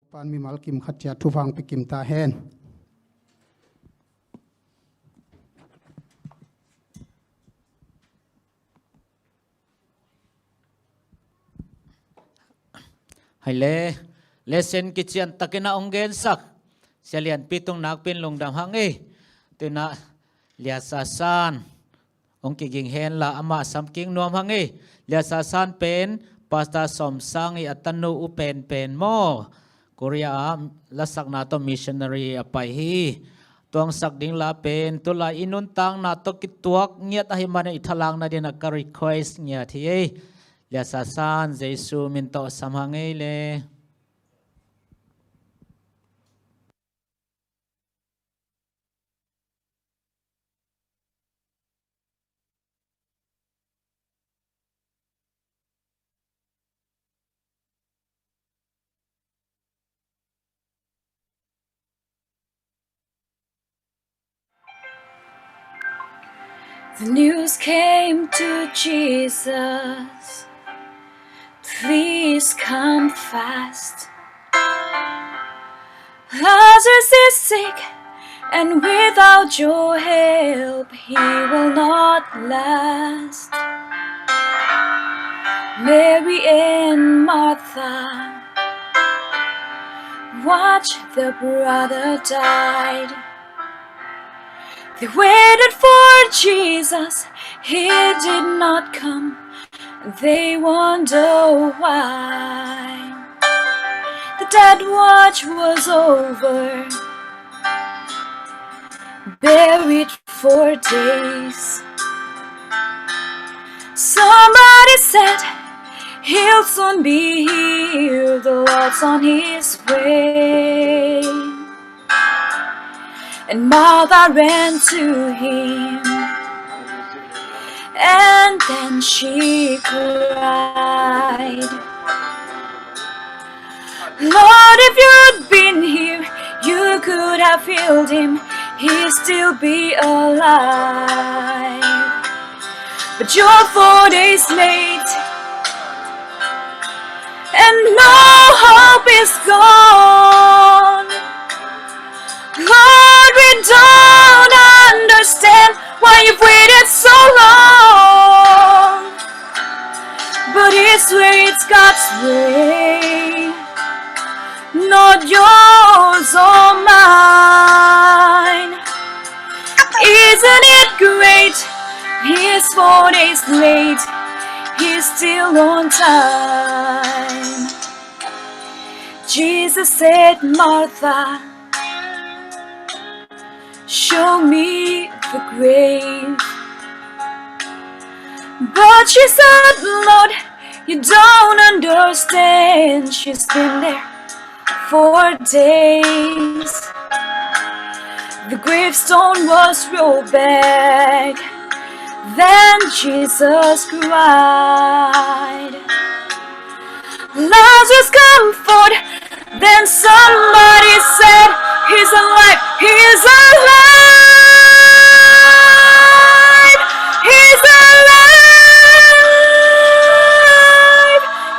pan mi mal kim khat chia thu phang pe kim ta hen hay le sen kitchen takina ongen sak selian pitung nak pin lungdam hang tuna lia sasan ong kiging hen la ama samking nuam hang lia sasan pen pasta som sang atanu upen pen mo Korea lasak na to missionary apai hi tuang sak ding la pen tula inun tang na to kituak ngiat ahi mana ithalang na din ka request ngiat hi lia sasan jesu min to samhangai le The news came to Jesus, please come fast. Lazarus is sick, and without your help, he will not last. Mary and Martha watched their brother died. They waited for Jesus, he did not come. They wonder why. The death watch was over, buried for days. Somebody said, he'll soon be here, the Lord's on his way. And Martha ran to him, and then she cried, Lord, if you'd been here, you could have healed him, he'd still be alive. But you're 4 days late, and no hope is gone. Lord, we don't understand why you've waited so long. But his way, it's God's way, not yours or mine. Isn't it great? He's 4 days late, he's still on time. Jesus said, Martha, show me the grave. But she said, Lord, you don't understand. She's been there 4 days. The gravestone was rolled back. Then Jesus cried, Lazarus, come forth. Then somebody said, he's alive, he's alive, he's alive.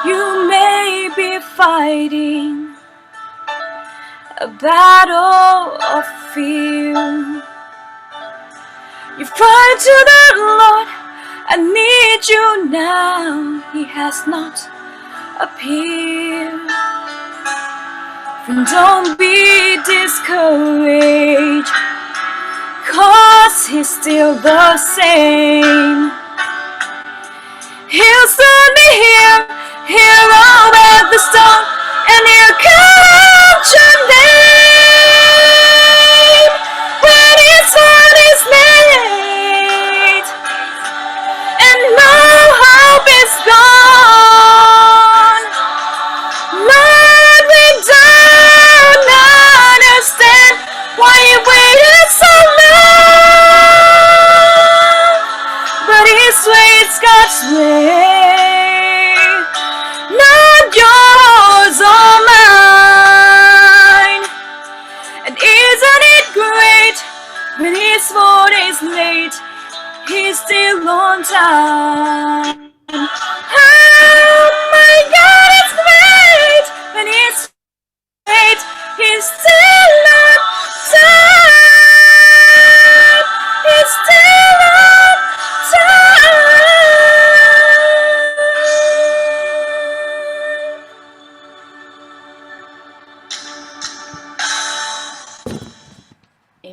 You may be fighting a battle of fear. You've cried to the Lord, I need you now. He has not appeared. Don't be discouraged, 'cause he's still the same. He'll soon be here, he'll roll back the stone, and he'll count your name when his heart is late, and no hope is gone. Lord, we don't understand why you waited so long, but his way is God's way, not yours.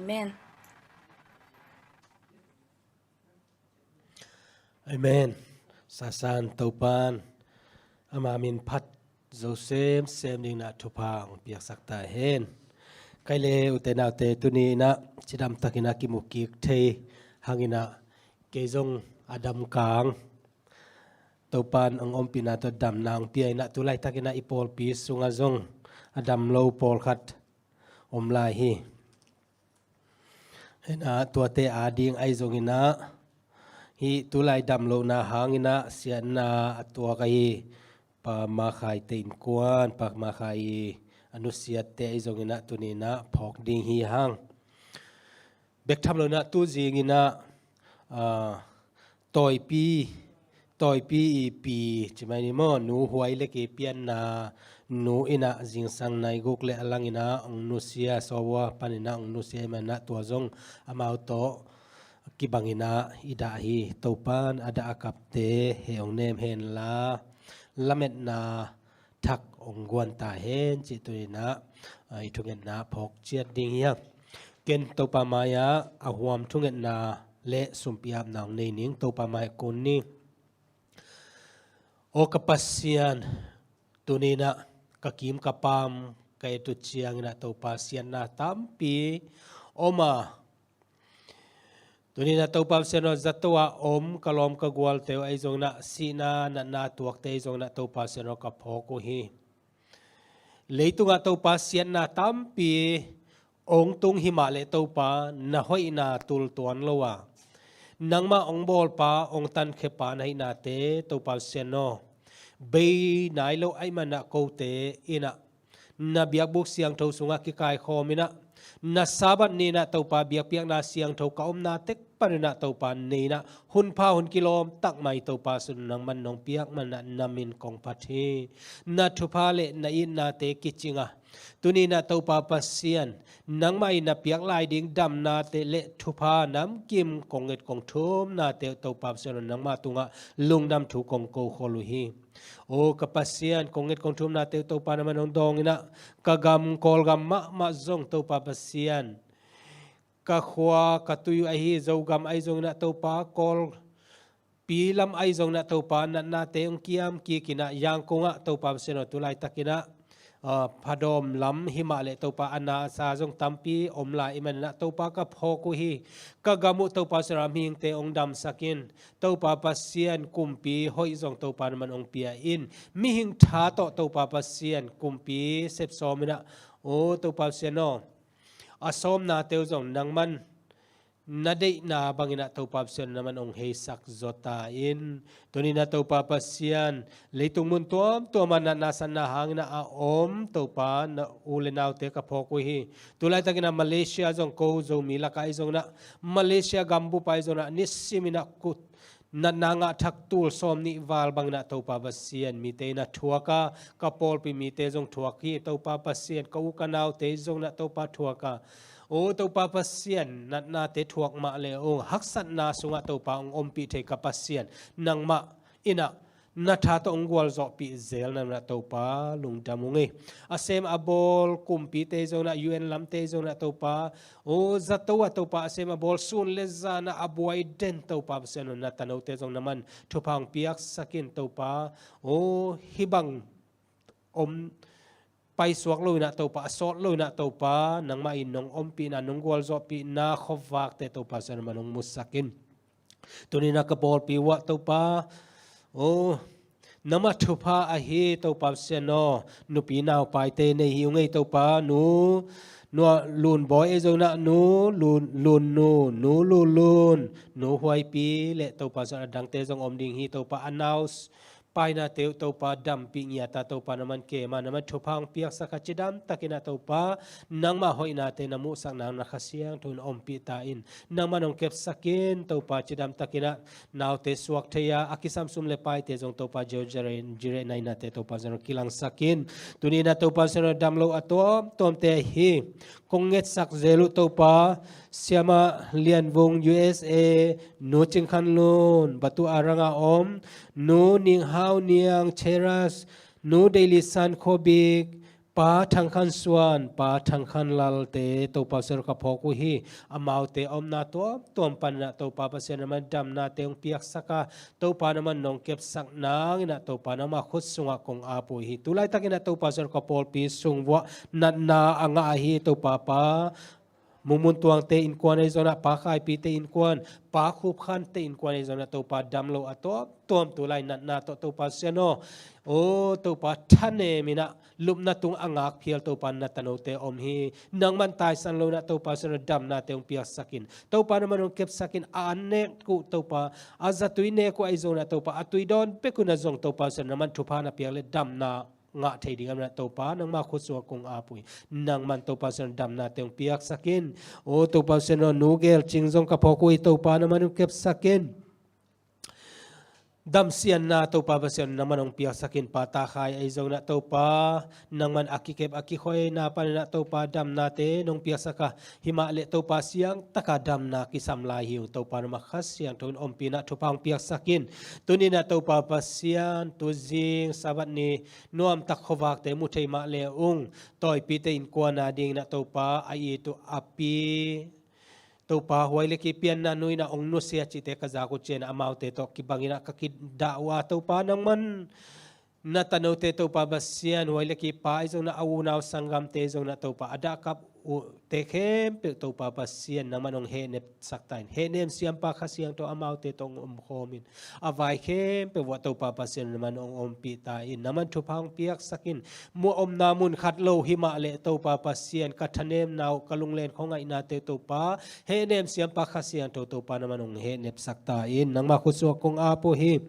Amen. Amen. Sasan taupan amamin phat Joseph sem ding na thupang piak sakta hen kaile utena te tuni na chidam takina kimukik the hangina kezong adam kang taupan ang ompina to dam nang piai na tulai takina ipol pi sunga zong adam lo pol khat omlai hi hena tuate ading ai zongina hi tulai dam lo na hangina sian na atua kai pa ma khai tein kwan pa ma khai anusiat te izongina tunina phok ding hi hang bek tham lo na tu jingina toy pi pi chimai ni mo nu huai le ke pian na nu ina jing sang nai guk le alangina ong nusia sowa panina ong nusia mana tua zong amau to kibangina ida hi topan ada akapte he ong nem hen la lamet na thak ong gwan ta hen chi tuina ai thungen na phok chiat ding ya ken topa maya ahwam thungen na le sumpiap nang nei ning topa mai kon ni o kapasian tunina kakim kapam kai tu chiang na topa sian na tampi oma tunina topam seno zatwa om kalom ka gwal teo ai zong na sina na tuak te zong na topa seno ka phoko hi leitunga topa sian na tampi ong tung himale topa na hoi na tul tuan lowa nangma ong bol pa ong tan khepa nai na te topa seno be nai lo ai mana ko te ina na biak buk siang tho sunga ki kai khomina na sabat ni na topa biak piak na siang tho ka om na tek panina topa ni na hun pha hun kilom tak mai topa sun nang man nong piak man na namin kong pathi na thupa le na in na te kichinga tuni na topa pasian nang mai na piak lai ding dam na te le thupa nam kim konget kong thum na te topa sun nang ma tunga lungdam thu kong ko kholu hi o kapasian konget kong thum na te topa na man dong ina kagam kolgam ma zong topa pasian ka khwa ka tuyu ai hi zogam ai zong na topa kol pilam ai zong na topa na te ong kiam ki kina yang konga topa seno tulai takina phadom lam himale topa ana sa zong tampi omla iman na topa ka phoku hi kagamu topa sera ming te ong dam sakin topa pasian kumpi hoi zong topa man ong pia in mi hing tha to topa pasian kumpi sep somina o topa seno asom na teu zong nangman na dei na bangina topap sian naman ong heisak zota in tuni na topap sian leitung mun to man na san na hangina a om topa na ulenaw te ka phoko hi tulai takina Malaysia zong ko zomi la kai zong na Malaysia gambu pai zong na nisimina kut na nanga thak tul som ni wal bangna topa basian mi te na thuaka kapol pi mi te zong thuaki topa basian ka u kanaw te zong na topa thuaka o topa basian na te thuak ma le o haksat na sunga topa ong ompi the kapasian nang ma ina na tha to ong gwal zo pi zel na topa lungdamungi asem abol kumpi te zong na UN lam te zong na topa o zatowa topa asem abol sun le zana abuai den topa sen na tanaw te zong naman thupang piak sakin topa o hibang om pai suak lo na topa asot lo na topa nang ma inong ompi na nong gwal zo pi na khowak te topa sen manong musakin tunina ka bol pi wa topa o nama thupa a hi topa seno nupi naw pai te nei hi ngei topa nu lun boy e zona nu lun nu huai pi le topa sa dang te zong om ding hi topa announce pai na teu topa dam pi nya ta topa naman ke ma naman thupang piak saka chidam takina topa nangma hoina te namu sak nang na khasiang thun om pi ta in nangma nong kep sakin topa chidam takina naw te suak theya akisam sum le pai te jong topa jire nai na te topa zero kilang sakin tunina topa zero damlo atom tom te hi konget sak zelu topa siama lian wong USA no chingkhan lon batu aranga om no ning hau niang cheras no daily sun khobik ป้าทางขันส่วนป้าทางขันลาลเตตัวป้าเสรกับพอกุฮีอามาวเตอมนาตัวปันนะตัวป้าเสรมันดำนาเตองเปียกสักาตัวป้านะมันนองเก็บสักนางนะตัวป้านะมาขุดสุงกงอาปุฮีตุไลตักินะตัวป้าเสรกับพอลปีสุงวะนันนาอ่างอาฮีตัวป้ามุมุนตวงเตอินกวนในzona pa khai pi te in kwan pa khup khan te in kwanในzona to pa damlo ato tom tu lai nat na to pa seno o to pa thane mina lumna tung angak phial to pa na tano te om hi nang man tai san lo na to pa seno dam na te ong pia sakin to pa na manong kep sakin ane ku to pa azatui ne ko ai zona to pa atui don pe ku na zong to pa seno man thupa na pia le dam na ngạ thầy đi ngắm na tàu pa nang ma khut suwa kong apui nang man tàu pa sen dam na teong piak sakin o tàu pa sen no nugel chingzong ka phokui tàu pa na manung kep sakin dam sian na tàu pa pasen na manong piak sakin pa ta khai ai zong na tàu pa nang man akikep akikhoi na pa na tàu pa dam na te nong piak saka hima le tàu pa siang taka dam na kisam lai hiu tàu pa na makhas siang ton om pi na thupang piak sakin tunin na tàu pa pasian tu jing sabat ni nuam tak khowak te mu thei ma le ung toy pi te in kwa na ding na tàu pa ai tu api to pa huai le ki pian na nui na ong nu sia chi te ka za ko chen amau te to ki bangina ka ki dawa to pa nang man na tano te to pa basian huai le ki pa izong na awunaw sangam te izong na to pa ada kap te khem pe to pa basian nang manong he ne saktain he nem siam pa khasiang to amau te tong khomin avai khem pe wa to pa basian man ong om pi ta in naman thupang piak sakin mu om namun khat lo hima le to pa basian ka thanem naw kalung len khongai na te to pa he nem siam pa khasiang to pa naman ong he nep sakta in nang ma khuswa kong apo hi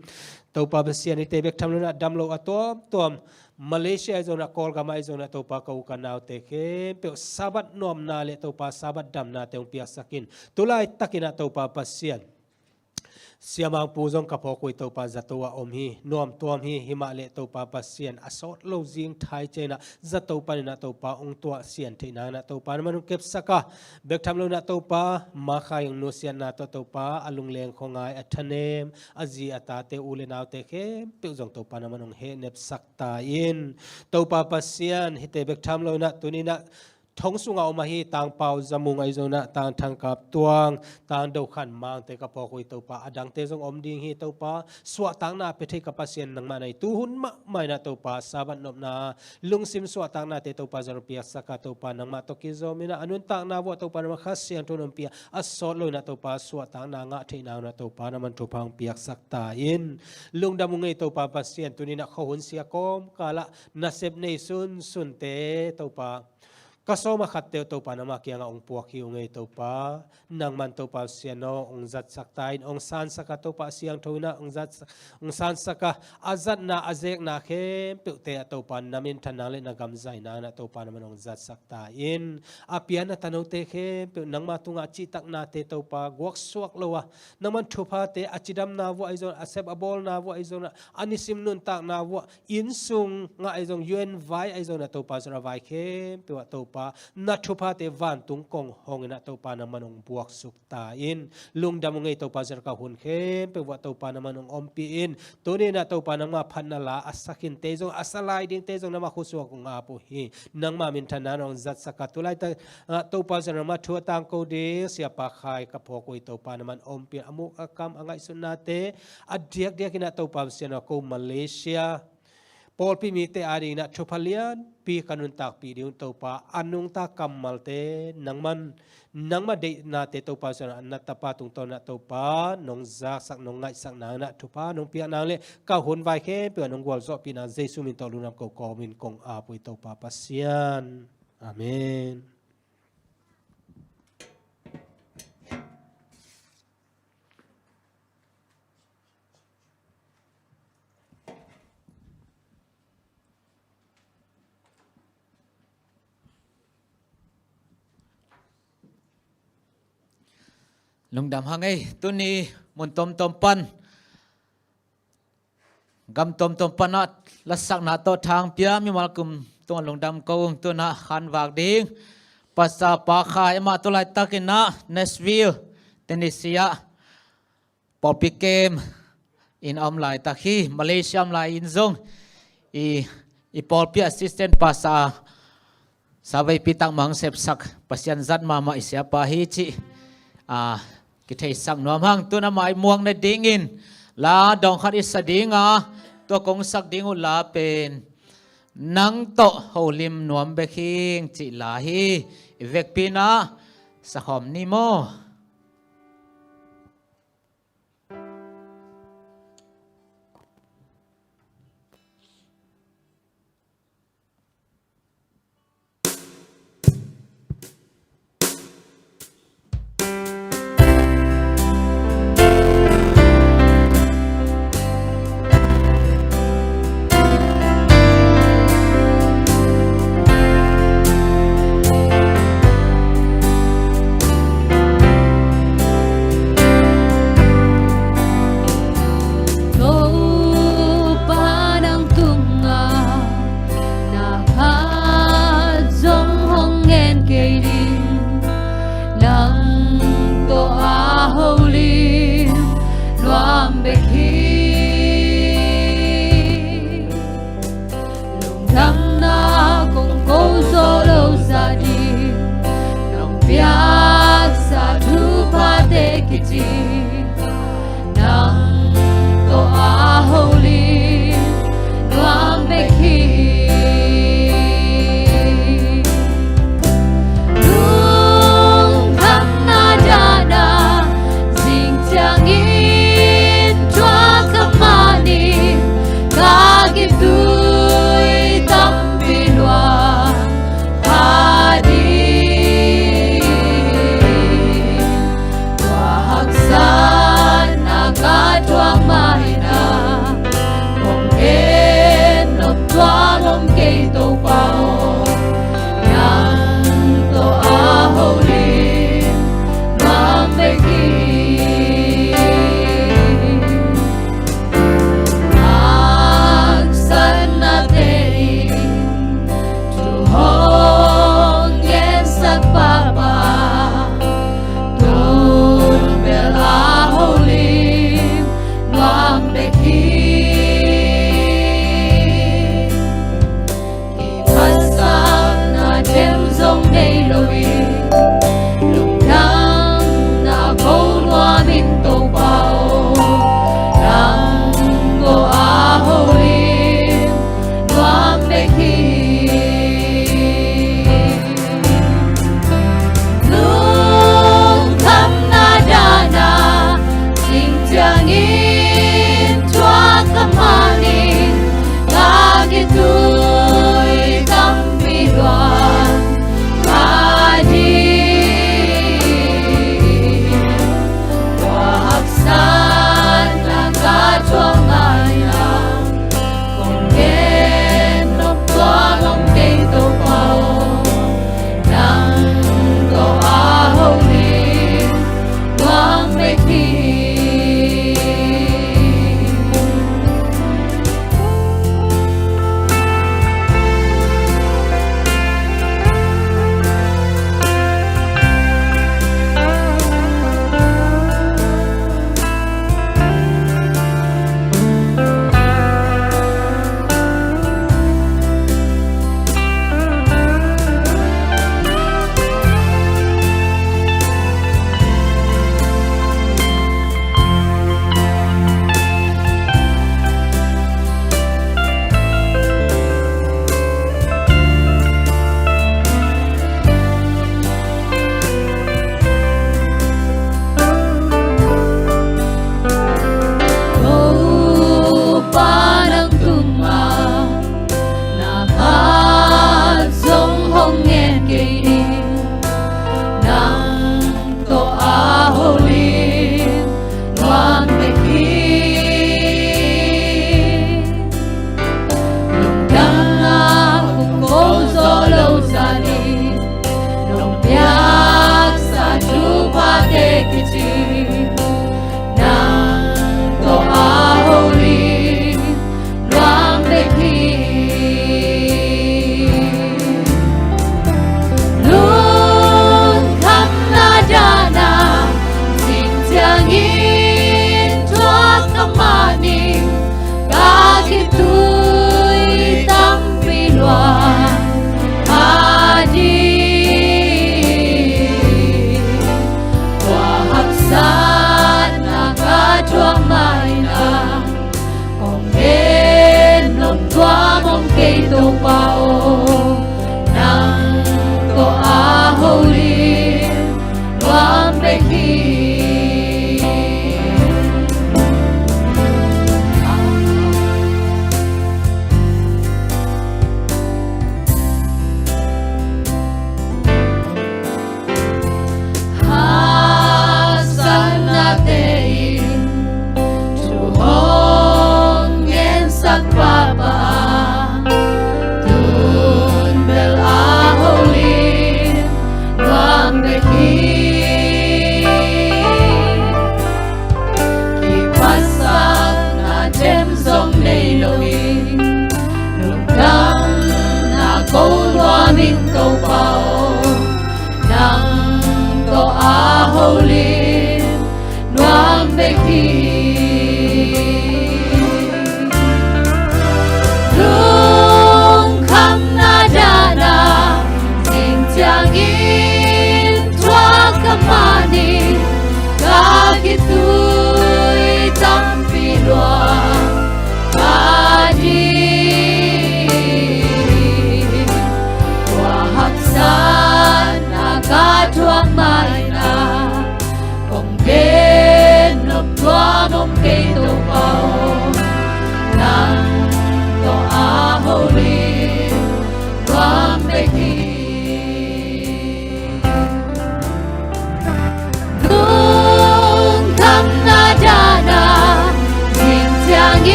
to pa basian ite bek thamlo na damlo atom tom Malaysia zona kolga mai zona to pa kau kanau te ke pe sabat nom na le to pa sabat dam na te ong pia sakin tulai takina to pa pasian siamang puzong kapokoi to pa zatowa om hi nom tom hi hima le to pa pasian asot lo jing thai chena zato pa na to pa ong to sian theina na to pa manung kep saka bek tham lo na to pa ma khayong no sian na to pa alung leng khongai athanem aji ata te ule naw te khe pe jong to pa na manung he nep sakta in to pa pasian hite bek tham lo na tunina thong sunga oma hi tang pau zamung ai zona tang thang kap tuang tang do khan mang te ka pokoi to pa adang te jong om ding hi to pa swa tang na pe thei ka pasien nang manai tu hun ma mai na to pa saban nop na lungsim swa tang na te to pa zor pia saka to pa nang ma to ki zomina anun tang na wo to pa na khas sian to nom pia asol lo na to pa swa tang na nga thei na na to pa na man to pang piak sakta in lungdam ngai to pa pasien tunina khon sia kom kala na sep nei sun te to pa kasoma khatte to pa nama kyanga ong puak hi ongei to pa nang man to pa siano ong zat saktain ong san saka to pa siang thoina ong san saka azat na azek na khem pe te to pa namin thanale na gamzai na to pa naman ong zat sakta in apian na tanaw te khem pe nang ma tunga chi tak na te to pa gwak suak lowa naman thupa te achidam na wo aizon asep abol na wo aizon anisim nun tak na wo insung nga aizong un vai aizon na to pa sara vai khem pe wa to na thupa te van tung kong hong na to pa naman ong buak sukta in lungdam ngai to pa zer ka hun khem pe wa to pa naman ong ompi in tuni na to pa nang ma phan na la asakin te jong asalai ding te jong na ma khuswa ko nga po hi nang ma min thana ong zat saka tulai ta to pa zer ma thu tang ko de sia pa khai ka phokoi to pa naman ompi amuk akam angai sunate adiak dia kina to pa sia ko Malaysia Paul pi mi te ari na thupalian pi kanun tak pi diun to pa anung ta kamal te nangma de na te to pa sana na tapa tung to na to pa nong za sak nong ngai sak na na thupa nong pia na le ka hun vai khe pe nong gwal zo pi na jesu min to lunam ko min kong a pui to pa pasian amen lungdam hangai tuni mun tom pan gam tom panat lasak na to thang pia mi malkum to lungdam ko to na khan wak ding pasa pa khai ma to lai takina Nashville Tennessee Popicam in lai takhi Malaysia lai in zong i Paul pi assistant pasa sabai pitang mang sep sak pasian zat mama isya pa hi chi ki thei sang nuam hang tu na mai muang na dingin la dong khat is dinga to kong sak dingu la pen nang to holim nuam be khing chi la hi vek pina sa khom ni mo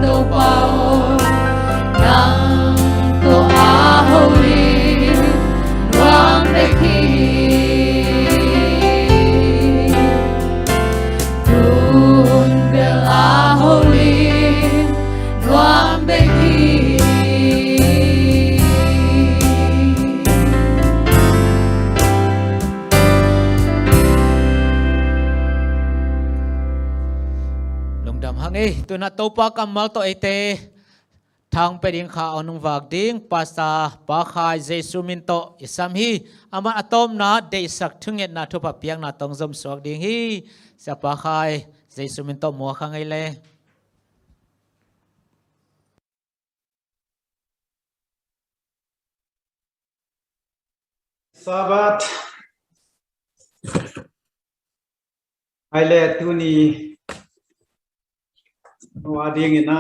tô bao nang tô a holy nuang be khi tun bel a holy nuang be khi Lungdam hangi tu na topa kamal to ite thang peding kha onung wak ding pasta pa khai Jesu min to isam hi ama atom na de sak thunget na thopa piang na tong zom suak ding hi sa pa khai Jesu min to mo khangai le Sabat Aile tuni wading ina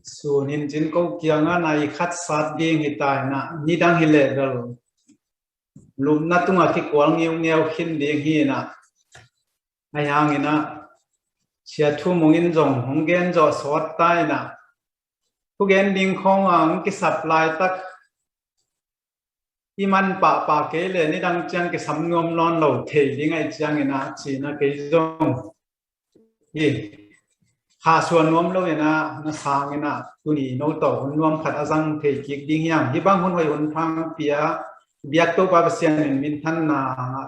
sunin jin ko kianga nai khat sat ding hitai na nidang hile dal lum na tunga ki kwal ngeu khin ding hi na ayang ina sia thu mongin jong honggen jo sot tai na thu gen ding khong ang ki supply tak iman pa ke le ni dang chang ke sam ngom non lo the ding ai chang ina chi na ke jong hi ha suan nom lo ina na sang ina tuni no to nom khat azang the ki ding yang hi bang hun hoi hun phang pia biak to pa sian min than na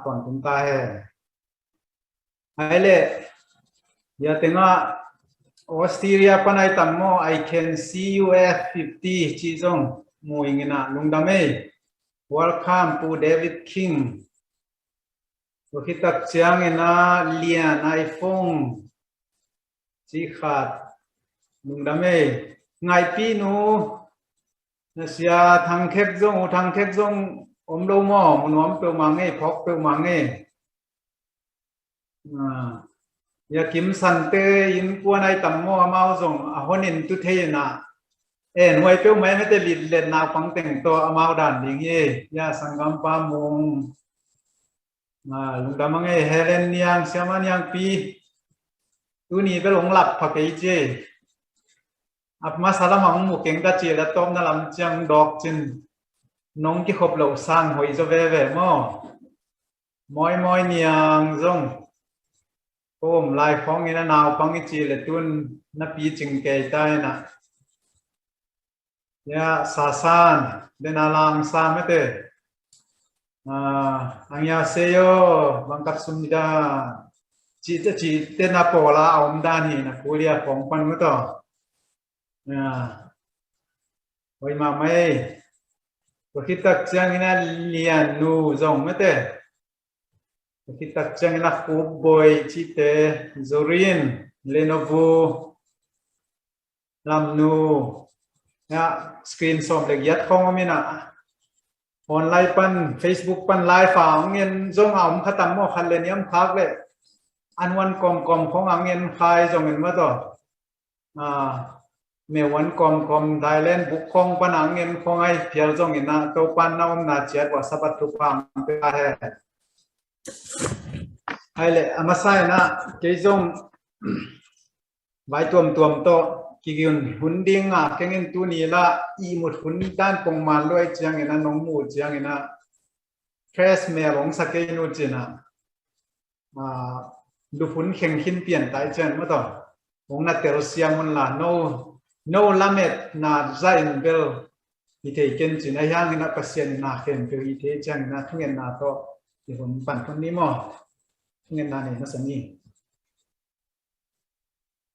ton tum ta he ai le ya tenga Australia panai tammo I can see you at 50 chi jong moingina lungdame welcome to David King Kita chiang ina lian iPhone chi khat lungdame ngai pi nu na sia thang khep jong om lo mo nom pe mangai phok pe mangai ya kim san te in quan ai tam mo mau jong a honin tu the na en hoi pe mai me te lit let na pang teng to amau dan ding ye ya sangam pa mong lungdam ngai helen niang siaman yang pi tu ni be long lap pha ke je ap ma sala ma mu keng da che da tom na lam chang dok chin nong ki khop lo sang hoi zo ve mo moi niang jong ôm lại phong như nào phong cái chi là tuôn nó pi chừng kề tay nè ya sa san đến alang sa mấy thế anh ya seyo bang kap sumida chỉ tên là bỏ la ông đan hi na kulia phong pan mấy to ya oi mà mấy có khi tak chang ina lian nu zong mấy thế Kita chang la ku boy chite Zorin Lenovo lamnu ya screen som le yat khong amina online pan Facebook pan live fa ngien zong am khatam mo khan le niam khak le anwan kom khong angien khai zong en ma to me wan kom Thailand buk khong pan angien khong ai phial zong ina to pan na om na chat wa sabat tu pang pe he hay lệ amasai na cái dòng vài tuồng to kigun hunding cái ngin tu ni la i một hun dan pong man loi chiang ina nong mu chiang ina fresh me long sa ke nu china du hun kheng khin pian tai chen ma to ong na ter siam mun la no lamet na zain bel i te ken china yang ina pasien na khen pe i te chang na thungen na to thìผมปั่นคนนี้มั้งเงินนานเนี่ยน่าสนิท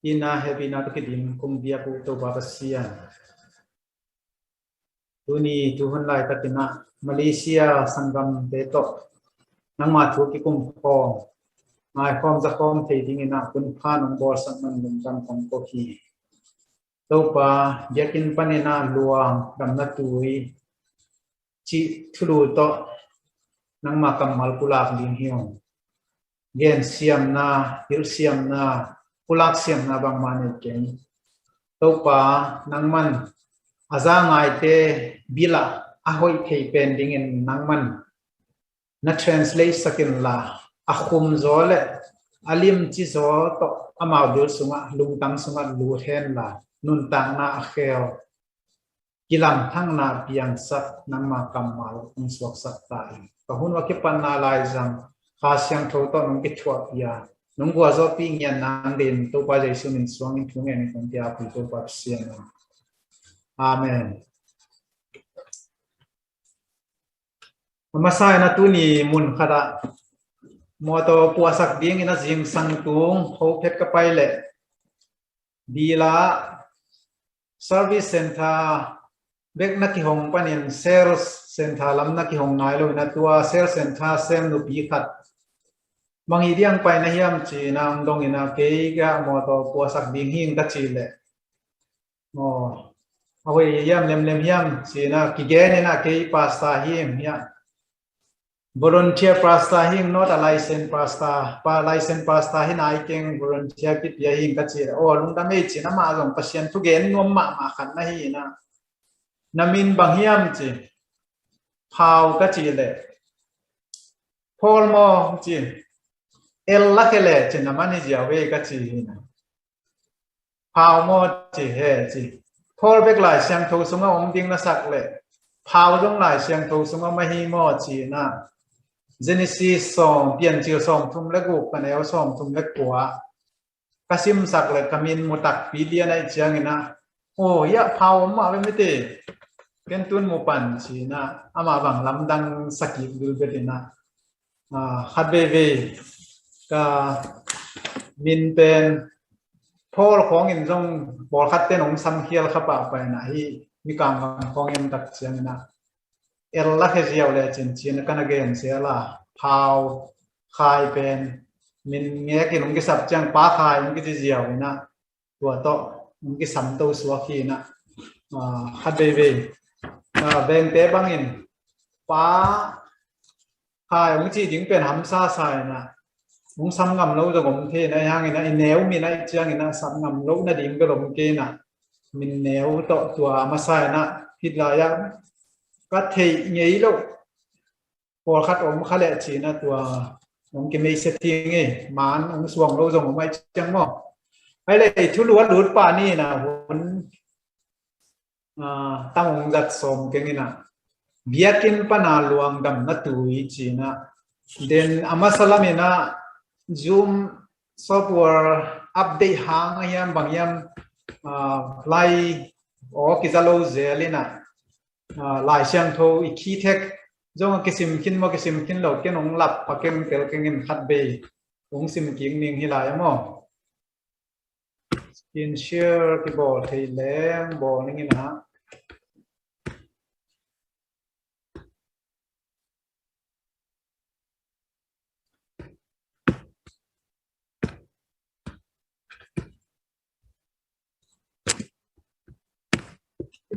อินาเฮบินาตุกิดิมคุมเบียบุตบาบเซียตัวนี้ทุกคนไล่ตัดตินะมาเลเซียสังกัมเดโตนังมาทุกิคุมคอมไอคอมจะคอมเทดิ้งนะคุณพานุบอสังมันดุจังของโคกีตัวปาเบียกินปานินาลวงดำนัตุยจิทุลุโตnang makamal pulak ding hiong gen siam na hil siam na pulak siam na bang mane ken to pa nang man aza ngai te bila ahoi thei pending in nang man na translate sakin la akhum zole alim chi zo to amau dur sunga lungtam sunga lu hen la nun tang na khel kilam thang na piang sak nang ma kamal ung suak sak ta ka hun wa ki pan na lai jang kha siang tho to nong ki thua ya nong gwa zo pi nyan nang din to pa jesu min suang in thung en kon tia pu to pa sian amen masai na tu ni mun khada mo to puasak ding ina jing sang tung ho phet ka pai le bila service center bek na ki hong panin sales center lam na ki hong nai lo na tua sales center sem nu pi khat mangi diang pai na hiam chi na dong ina ke ga mo to puasak ding hing ka chi le mo awei hiam lem hiam chi na ki ge ne na ke pasta him ya volunteer pasta hing not a license pasta pa license pasta hin ai keng volunteer kit ya hing ka chi o lung da me chi na ma jong pasien tu gen ngom ma khan na hi na namin bang hiam chi phao ka chi le phol mo chi el la ke le chi na mani ja we ka chi hi na phao mo chi he chi phol bek lai siang tho sunga ong ding na sak le phao jong lai siang tho sunga ma hi mo chi na Genesis som pian chiu som thum le gu ka neo som thum le kwa kasim sak le kamin mutak pi dia nai chiang ina o ya phao ma we mete ken tun mu pan chi na ama bang lam dang sakip du be na hat be ve ka min pen phol khong in jong bol khat te nong sam khial kha pa pa na hi mi kam khong em tak chiang na el la khe jiao le chin chin kana gen se la phao khai pen min nge ki nong ki sap chang pa khai nong ki jiao na tua to nong ki sam to suwa khi na hat be ve beng te bang in pa khai nong chi ding pen ham sa sai na nong sam ngam lo jong om the na yang ina neu mi na chiang ina sam ngam lo na ding ko lom ke na min neu to tua ma sai na hit la ya ka thei ngei lo por khat om khale chi na tua ong ki mei setting e man ong suang lo jong mai chang mo ai le thu lu lut pa ni na hun tang ong zat som ke ni na biakin pa na luang dam na tui chi na then amasalamina zoom software update hang ayam bangyam lai o kizalo zelina lai siang tho i khi thek jong kisim kin mo kisim kin lo ken ong lap pakem tel kengin khat be ong sim king ning hi lai mo screen share ki bo thei leng bo ning ina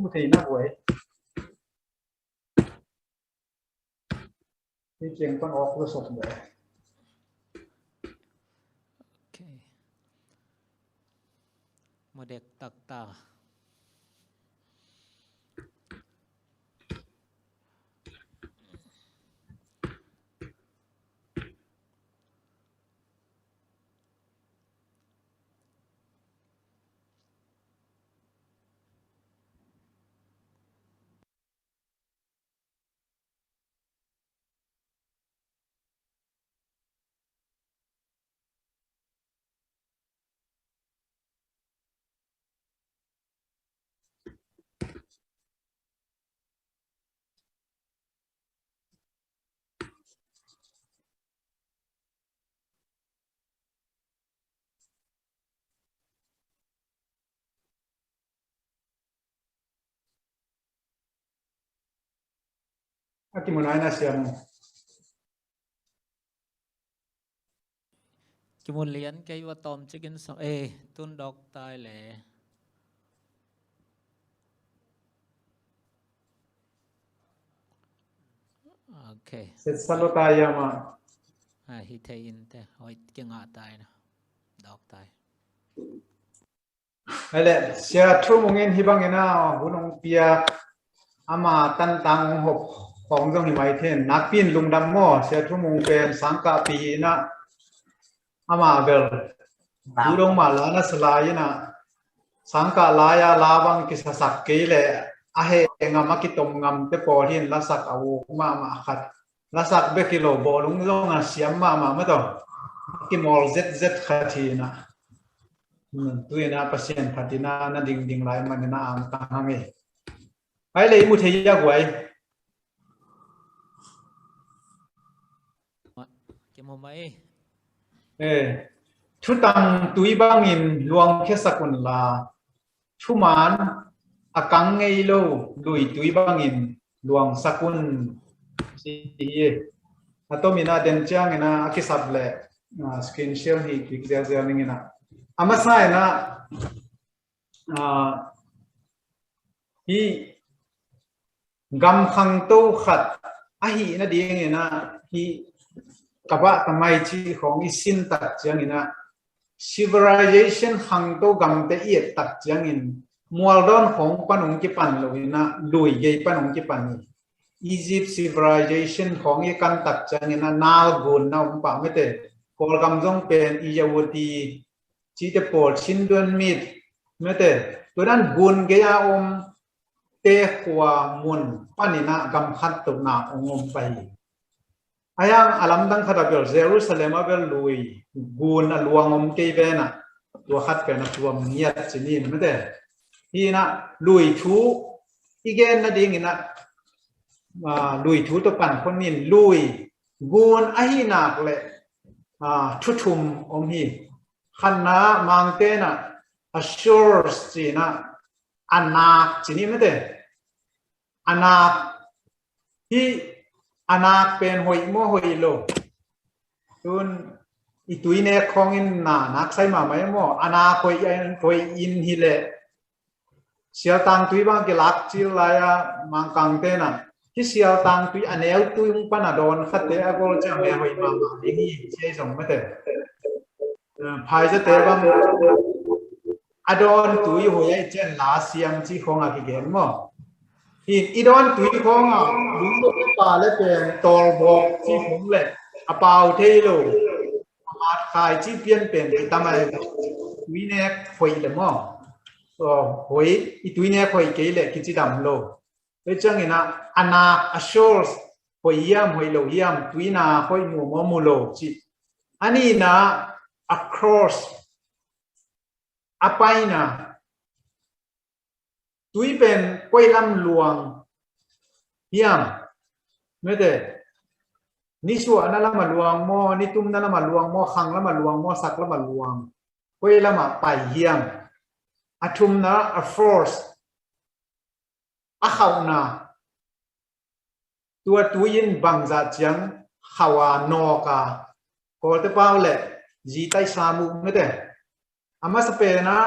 mu thei na buai ni cheng pan ok lo sok be okay modek tak ta akimunai na siam ki mun lian cái wa tom chicken so tun dog tai le okay set salotaya ma hi thei in te hoi ki nga tai na dog tai ale sia thu mungin hibang ina hunong pia ama tan tang hop khong jong hi mai then napin lungdam mo sia thu mung pen sangka pi na ama bel durong ma la na salai na สังกาลายาลาบังกิสสักเกเลอาเฮงามากิตมงามเตปอหินละสักอาวมาขัดละสักเบกิโลบอลุงลงอาเสียมมาไม่ต้องกิมอลเจ็ดขัดทีนะตัวนี้นะเปอร์เซ็นต์พัฒนานะดิ่งไล่มันนะอ่างต่างเองไอ้เลยมุทยากไว้เก็บมาไหมชุดตังตุยบางอินลวงแค่สักคนละชุมันอากังไงโลลุยตุยบางอินลวงสักคนสิอะตัวมีน่าเด่นจังนะอากิสับเล่สกินเชลฮีกิเซียนี่นะอามาใส่นะฮีกำขังโตขัดฮีนะดีไงนะฮีกับว่าทำไมที่ของอิสินตัดจังอินะ civilization ขังโตกำเตียตัดจังอินมัวดอนของปนงกิปันเลยนะลุยเย่ปนงกิปันนี่ Egypt civilization ของอีกันตัดจังอินะนาลกุนนะผมป่าไม่เตะกอลกำจงเป็นอียาวดีจีเตปอดชินดวนมิดไม่เตะตัวนั้นกุนเกียเตะขวามุนปนินะกำขัดตุนาองไปayang alam dang khada bel Jerusalem bel lui gun na luangom ke bena tua khat pe na tuam niat chinin mate hi na lui thu igen na ding ina lui thu to pan khonin lui gun ahi nak le thu thum om hi khanna mangte na assures china anak chini mate anak hi anakเป็นหอยมัวหอยโลตุนอีตุยเนคองอินนานักใส่มาไหมมัวอนาคอยอินฮิเลเสียตังตุยบางกิลักจิลายามังกังเตนะที่เสียตังตุยอันเอลตุยมุปนาดอนขัดเตะก็จะไม่หอยมาอย่างนี้ใช่สมไม่เตะภายจะเตะบางอดอนตุยหอยเจนลาเสียมที่ของอากิเกนมัวอีดอนตุยของลุงลูกป่าและเป็นตอลบอกที่ผมเลยอาเปาเทโลมาขายที่เปลี่ยนเป็นทำไมตุยเนี่ยหอยเลยมั้งหอยอีตุยเนี่ยหอยเกลี่ยกิจดำโลแล้วจังเงี้ยนะอนาอัชชอร์สหอยยามหอยโลยามตุยนาหอยมัวมัวโลจิอันนี้นะ across ไปนะตุยเป็นกวยลำลวงเยี่ยมไม่ได้นิสัวนั่นละมาลวงมอนิตุ้มนั่นละมาลวงมอขังละมาลวงมอสักละมาลวงกวยละมาไปเยี่ยมอาทุมนะa force อาเขานะตัวตุยินบังจัดจังขาวานอกาโคตรเปล่าเลยจีไตสามุไม่ได้อามาสเปนะ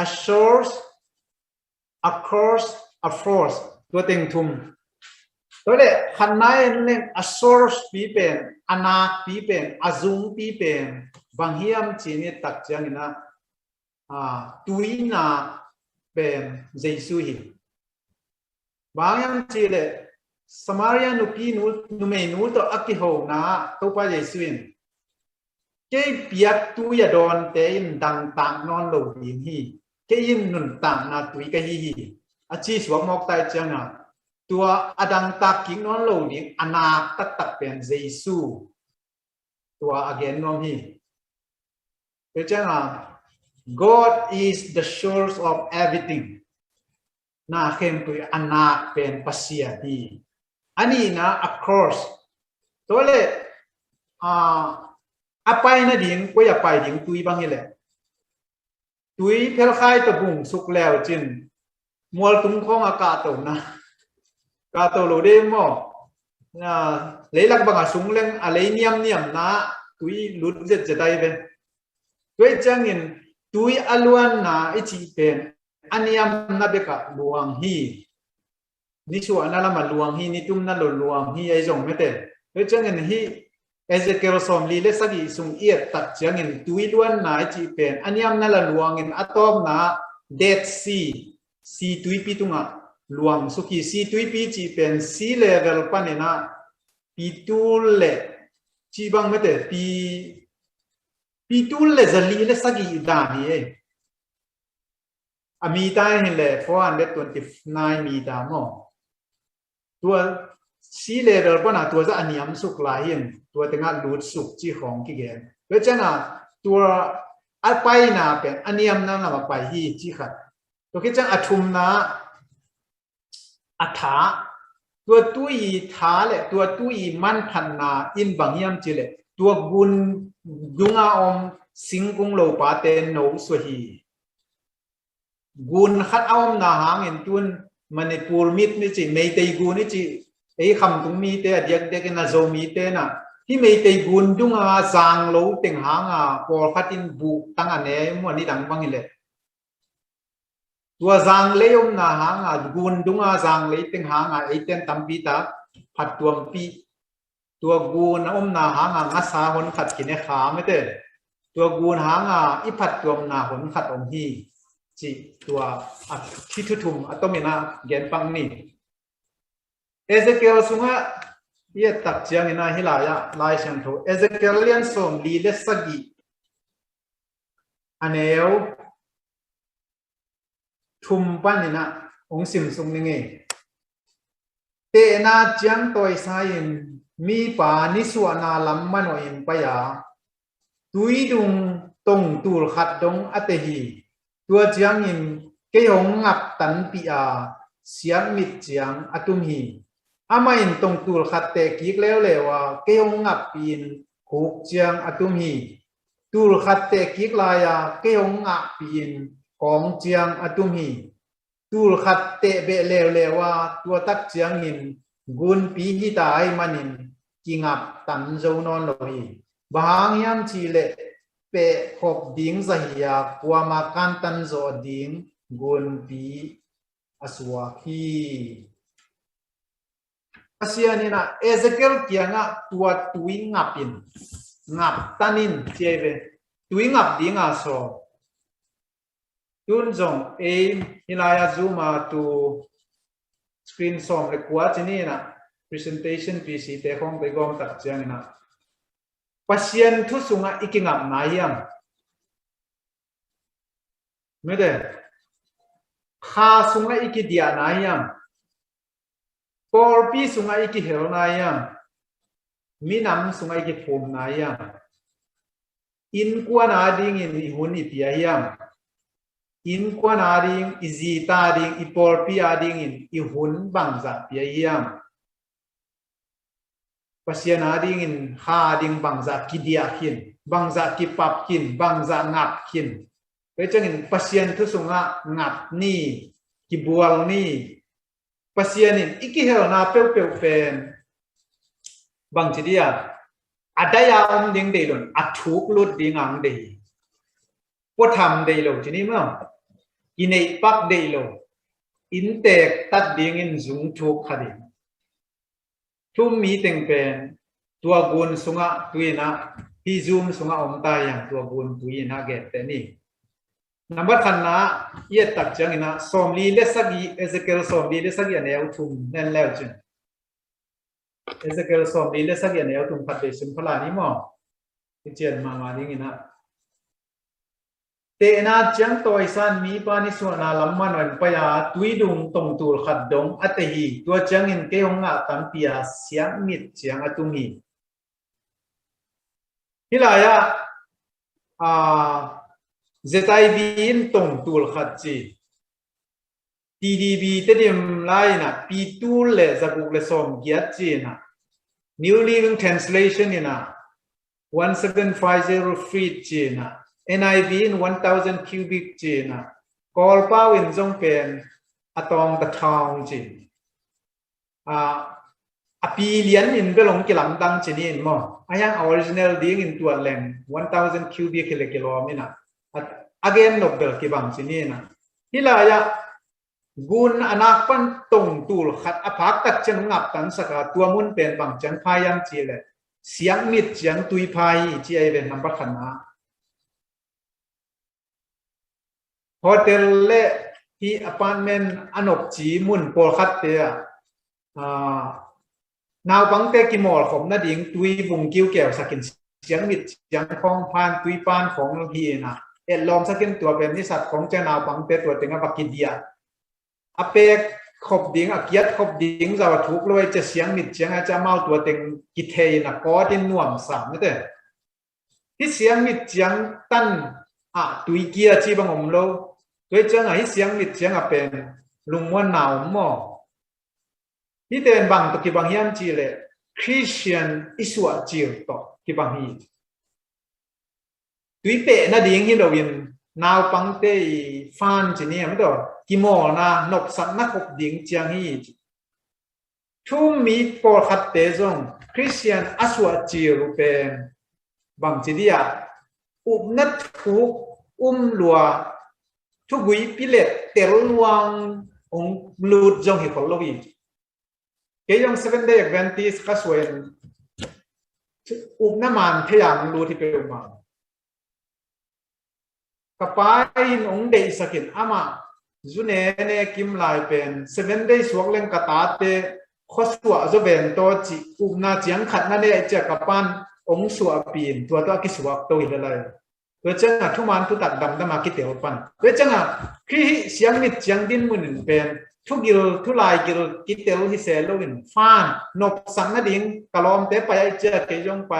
a source across a force ตัวเต็งทุมตัวเด็กขันไหนเนี่ย a source ปีเป็นอนาคปีเป็นอาซุงปีเป็นบางเฮียมจีนี่ตักจังนะตุยนาเป็นเจสุฮีบางอย่างจีเลยสมาริยานุปีนุเมนูตัวอักขิโหนะตัวไปเจสุนเก็บเปียกตุยดอนเตยินดังต่างนอนหลุดยินฮีเกี่ยนุนต่างนาตุยกะฮีอาชีสวมอกไตจังนะตัวอดังตากิงนอนโลนี่อนาคตตักเป็นเยซูตัวอเกนนอมฮีเจ้านะ God is the source of everything น่าเข้มตัวอนาคเป็นปัสยาดีอันนี้นะ across ตัวเล่ไปนะดิ่งก็อย่าไปดิ่งตุยบางอย่างเลยตุยเพลคายตะบุงสุกแล้วจินมัวตุ้งของอากาศตัวนะกาตัวโลเดมอเลยหลักบางสุงเล่งอะไรเนียมนะตุยลุดจะได้เป็นตุยจังเงินตุยอลวนนะไอจีเป็นอันเนียมนะเบกะลวงฮีนี่ชัวนั่นละมาลวงฮีนี่ตุ้มนั่นลวงฮีไอจงไม่เตะตุยจังเงินฮีเอเจเกลสอมลีเลสกีสุงเอียตัดจังเงินตุยล้วนนะไอจีเป็นอันเนียมนั่นละลวงเงินอะตอมนะเดดซีตุยปีตุงะลวงสุขีซีตุยปีจีเป็นซีเลเวลปานนะปีตุเลจีบังไม่เตะปีตุเลจะลีเลสกีดานี่ มีตายเห็นเลย429มีตามอตัวซีเลเดอร์ปนะตัวจะอันยำสุกหลายเห็นตัวแต่งานดูดสุกจีของกี่เกนเพราะฉะนั้นตัวอันไปนะเป็นอันยำนั่นนะมาไปที่จีขัดตัวคิดจังอัทุมนะอัฐาตัวตุยฐาเลยตัวตุยมันพันนาอินบางยำจีเลยตัวกุนยุงอาอมสิงกุงโลปาเตนโนสวฮีกุนขัดอมนาหางเห็นตุนมันในปูรมิดนี่จีไม่เตยกุนนี่จีไอ้คำตรงมีเตะเด็กเด็กน่ะโจมีเตะน่ะที่ไม่เตยกุนยุงอาจางโลเต็งหางพอขัดอินบุตั้งอันเนี้ยมันนี่ดังบังเลยตัวจางเลยอมนาหางกุนยุงอาจางเลยเต็งหางไอ้เต็นตั้มปีตาผัดตัวปีตัวกูนอมนาหางงัสาหนขัดกินเนี่ยขาไม่เต้ตัวกูนหางอีผัดตัวนาหนขัดอมฮีจีตัวที่ทุมอัตมินาเกณฑ์ปังนี่เอเซเกลสุงะเยตักเจียงนะฮิลายะลายเชนโตเอเซเกลเลียนสมลีเลสกีอันเอวทุมปันนี่นะองสิมสุงนี่ไงเตนาเจียงตัวสายินมีปานิสวนาลัมมันอินปยาตุยดุงตงตูลขัดดงอัตหีตัวเจียงอินเกยงงับตันปีอาเสียงมิดเจียงอตุมหีอามาอินตงตูลขัดเตกิกแล้วเลยว่าเกยงงับปีนหูเจียงอตุมหีตูลขัดเตกิกลายาเกยงงับปีนของเจียงอตุมหีตูลขัดเตเบเลวเลยว่าตัวตักเจียงอินกุนปีหิตายมันินกิงับตันโจนอนลอยบางยามชีเลเปะขบดิ้งสหิยากว่ามากันตันโจดิ้งกุนปีอสวาคีอาเซียนี่นะเอเซเกลเกียงตัวตุยงับอินงับตันินเจเวตุยงับดิ้งอาโซตุนจงเอฮิลายาซูมาตูscreen som le kwa chini na presentation pc te khong te gom tak chiang na pasien thu sunga ikingam na yam mede kha sunga ikidia na yam por pi sunga ikihel na yam minam sunga ikifom na yam in kwa na ding in hun ipia yam in quan ading izita ading ipor pi ading in ihun bangza piayam pasian ading in ha ading bangza kidiakin bangza kipapkin bangza ngapkin pechangin pasian thu sunga ngap ni kibual ni pasian in ikihel na peu pen bang chidia adaya ding deilon athuk lut ding ang dei po tham deilo chini ma inei pak deilo intek tat ding in zung thuk khadi thum mi teng pen tua gun sunga tuina hi zoom sunga om ta yang tua gun tuina ge te ni number khanna ye tak chang ina somli lesagi ezekiel somli lesagi ane au thum nen lew chin ezekiel somli lesagi ane au thum phat de sim phala ni mo ti chen ma ni inaเตนาจังตัวสันมีปานิสวนาลัมมันวันปยาตุยดุงตงตูลขัดดงอัตหีตัวจังอินเกยงงะตัมปียาเสียงมิดเสียงอตุมีฮิลายะเจตายบินตงตูลขัดจีทีดีบีเตดิมไลนะปีตูลเลจักุกเลสอมเกียจีนะ New Living Translation นี่นะ1750 feet จีนะNIV in 1000 cubic jina call pow in zong pen atong the town jin a billion in belong kilam dang chinin mo ayang original ding in tua leng 1000 cubic kilometer again nobel kibang chinina hilaya gun anak pan tong tul khat aphak tak chen ngap tan saka tua mun pen bang chan phayam chile siang mit chiang tui phai chi ai ven number khana hotel le hi apartment anok chi mun por khat te naw bang te ki mol khom na ding tui bung kiu kew sakin siang mit siang khong phan tui pan khong hi na เอ็ดลอมสักกินตัวเป็นนิสัตของเจ้านาบังเตตัวถึงบักกิเดียอเปกขบดิ่งอเกียดขบดิ่งจะว่าทุกเลยจะเสียงมิดเสียงอาจจะเมาตัวเต็งกิเทนะก็ที่น่วมสามนี่เด้ที่เสียงมิดเสียงตั้นตุยเกียที่บังอมโลตัวเจ้าไงที่เสียงมิดเสียงเป็นลุงม้วนหนาวหม้อที่เดินบังตะกี้บังเฮียนจีเลยคริสเตียนอิสวาจีต่อที่บังฮีตุยเปะน่าดิ่งที่เราวินนาวปังเตยฟันจีเนี่ยไม่ต่อกิโมนะนกสักนักอบดิ่งเจียงฮีทุ่มมีปอขัดเตจงคริสเตียนอิสวาจีรูเป็นบางจีเดียอุบนัดทุกลัวทุกวิพิเลตเตลลวงองลูดจงหิขลวีเกยอง7 Day Adventist ก็สวยอุบน้ำมันพยายามรูที่เป็นมากับไปองเดย์สกินอามาจุนเนกิมไลเป็น7 Day สวกเล่นกตาเตข้อสวะจะเป็นตัวจีอุบนาเจียงขัดนั่นเองจะกับปันองสวะปีนตัวกิสวะตัวอีกเลยเวจังทุมันทุตัดดำมาคิดเดียวปันเวจังคือเสียงมิดเสียงดินมุนเป็นทุกิลทุลายกิลคิดเดียวที่เซลล์วินฟ้านนกสังนดิ่งกลอมเตไปเจอเกยงไป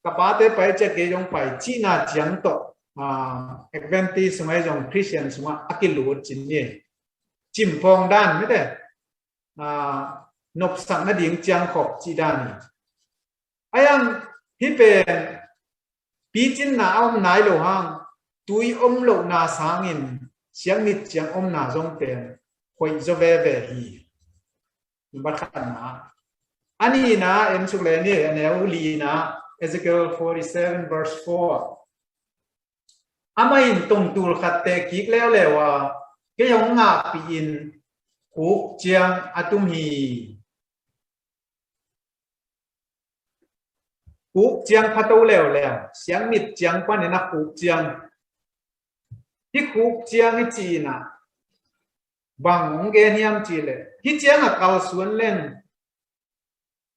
กระป๋าเตไปเจอเกยงไปจีน่าเจียงโตเอกเวนตีสมัยจงคริสเตียนสมัยอักิลูดจินเนี่ยจิมพองด้านไม่ได้นกสังนดิ่งเจียงขอบจีด้านนี่ไอ้ยังที่เป็นปีจินนาอมนายโลหังตุยอมโลนาสางินเสียงนิดเสียงอมนาจงเป็นคอยจะเวเวฮีบัดขันนะอันนี้นะเอ็มสุเลนี่อันนี้อุลีนะ Ezekiel 47 verse 4อามาอินตรงตูลขัดเตกิกแล้วเลยว่าเกี่ยงงาปีอินคุกเจียงอาตุมฮีคุกเจียงพัตโตแล้วเสียงมิดเจียงปันนี่นะคุกเจียงที่คุกเจียงนี่จีน่ะบางองเกนิยมจีเลยที่เจียงอ่ะเกาสวนเล่น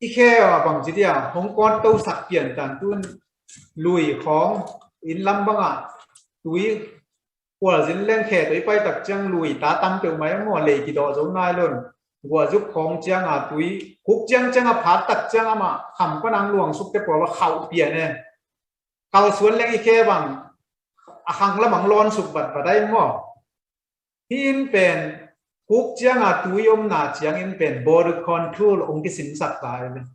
อีแค่บางจีเดียของก้อนโตสักเปลี่ยนกันตุนลุยของอินลำบังอ่ะตุยกว่าจินเล่นแค่ตุยไปตักเจียงลุยตาตั้มเตียวไหมมั่วเลยกี่ดอกจงนายล้นว่าจุกของเจียงอ่ะตุยคุกเจียงเจียงอ่ะผาตักเจียงอ่ะมาคำก็นางหลวงสุกแต่ปล่อยว่าเขาเปลี่ยนเนี่ยเกาสวนเล่นอีแค่บางหังละบังร้อนสุกบัดบัดได้มั่วที่อินเป็นคุกเจียงอ่ะตุยอมนาเจียงอินเป็น border control องค์ที่สินสักตายเลย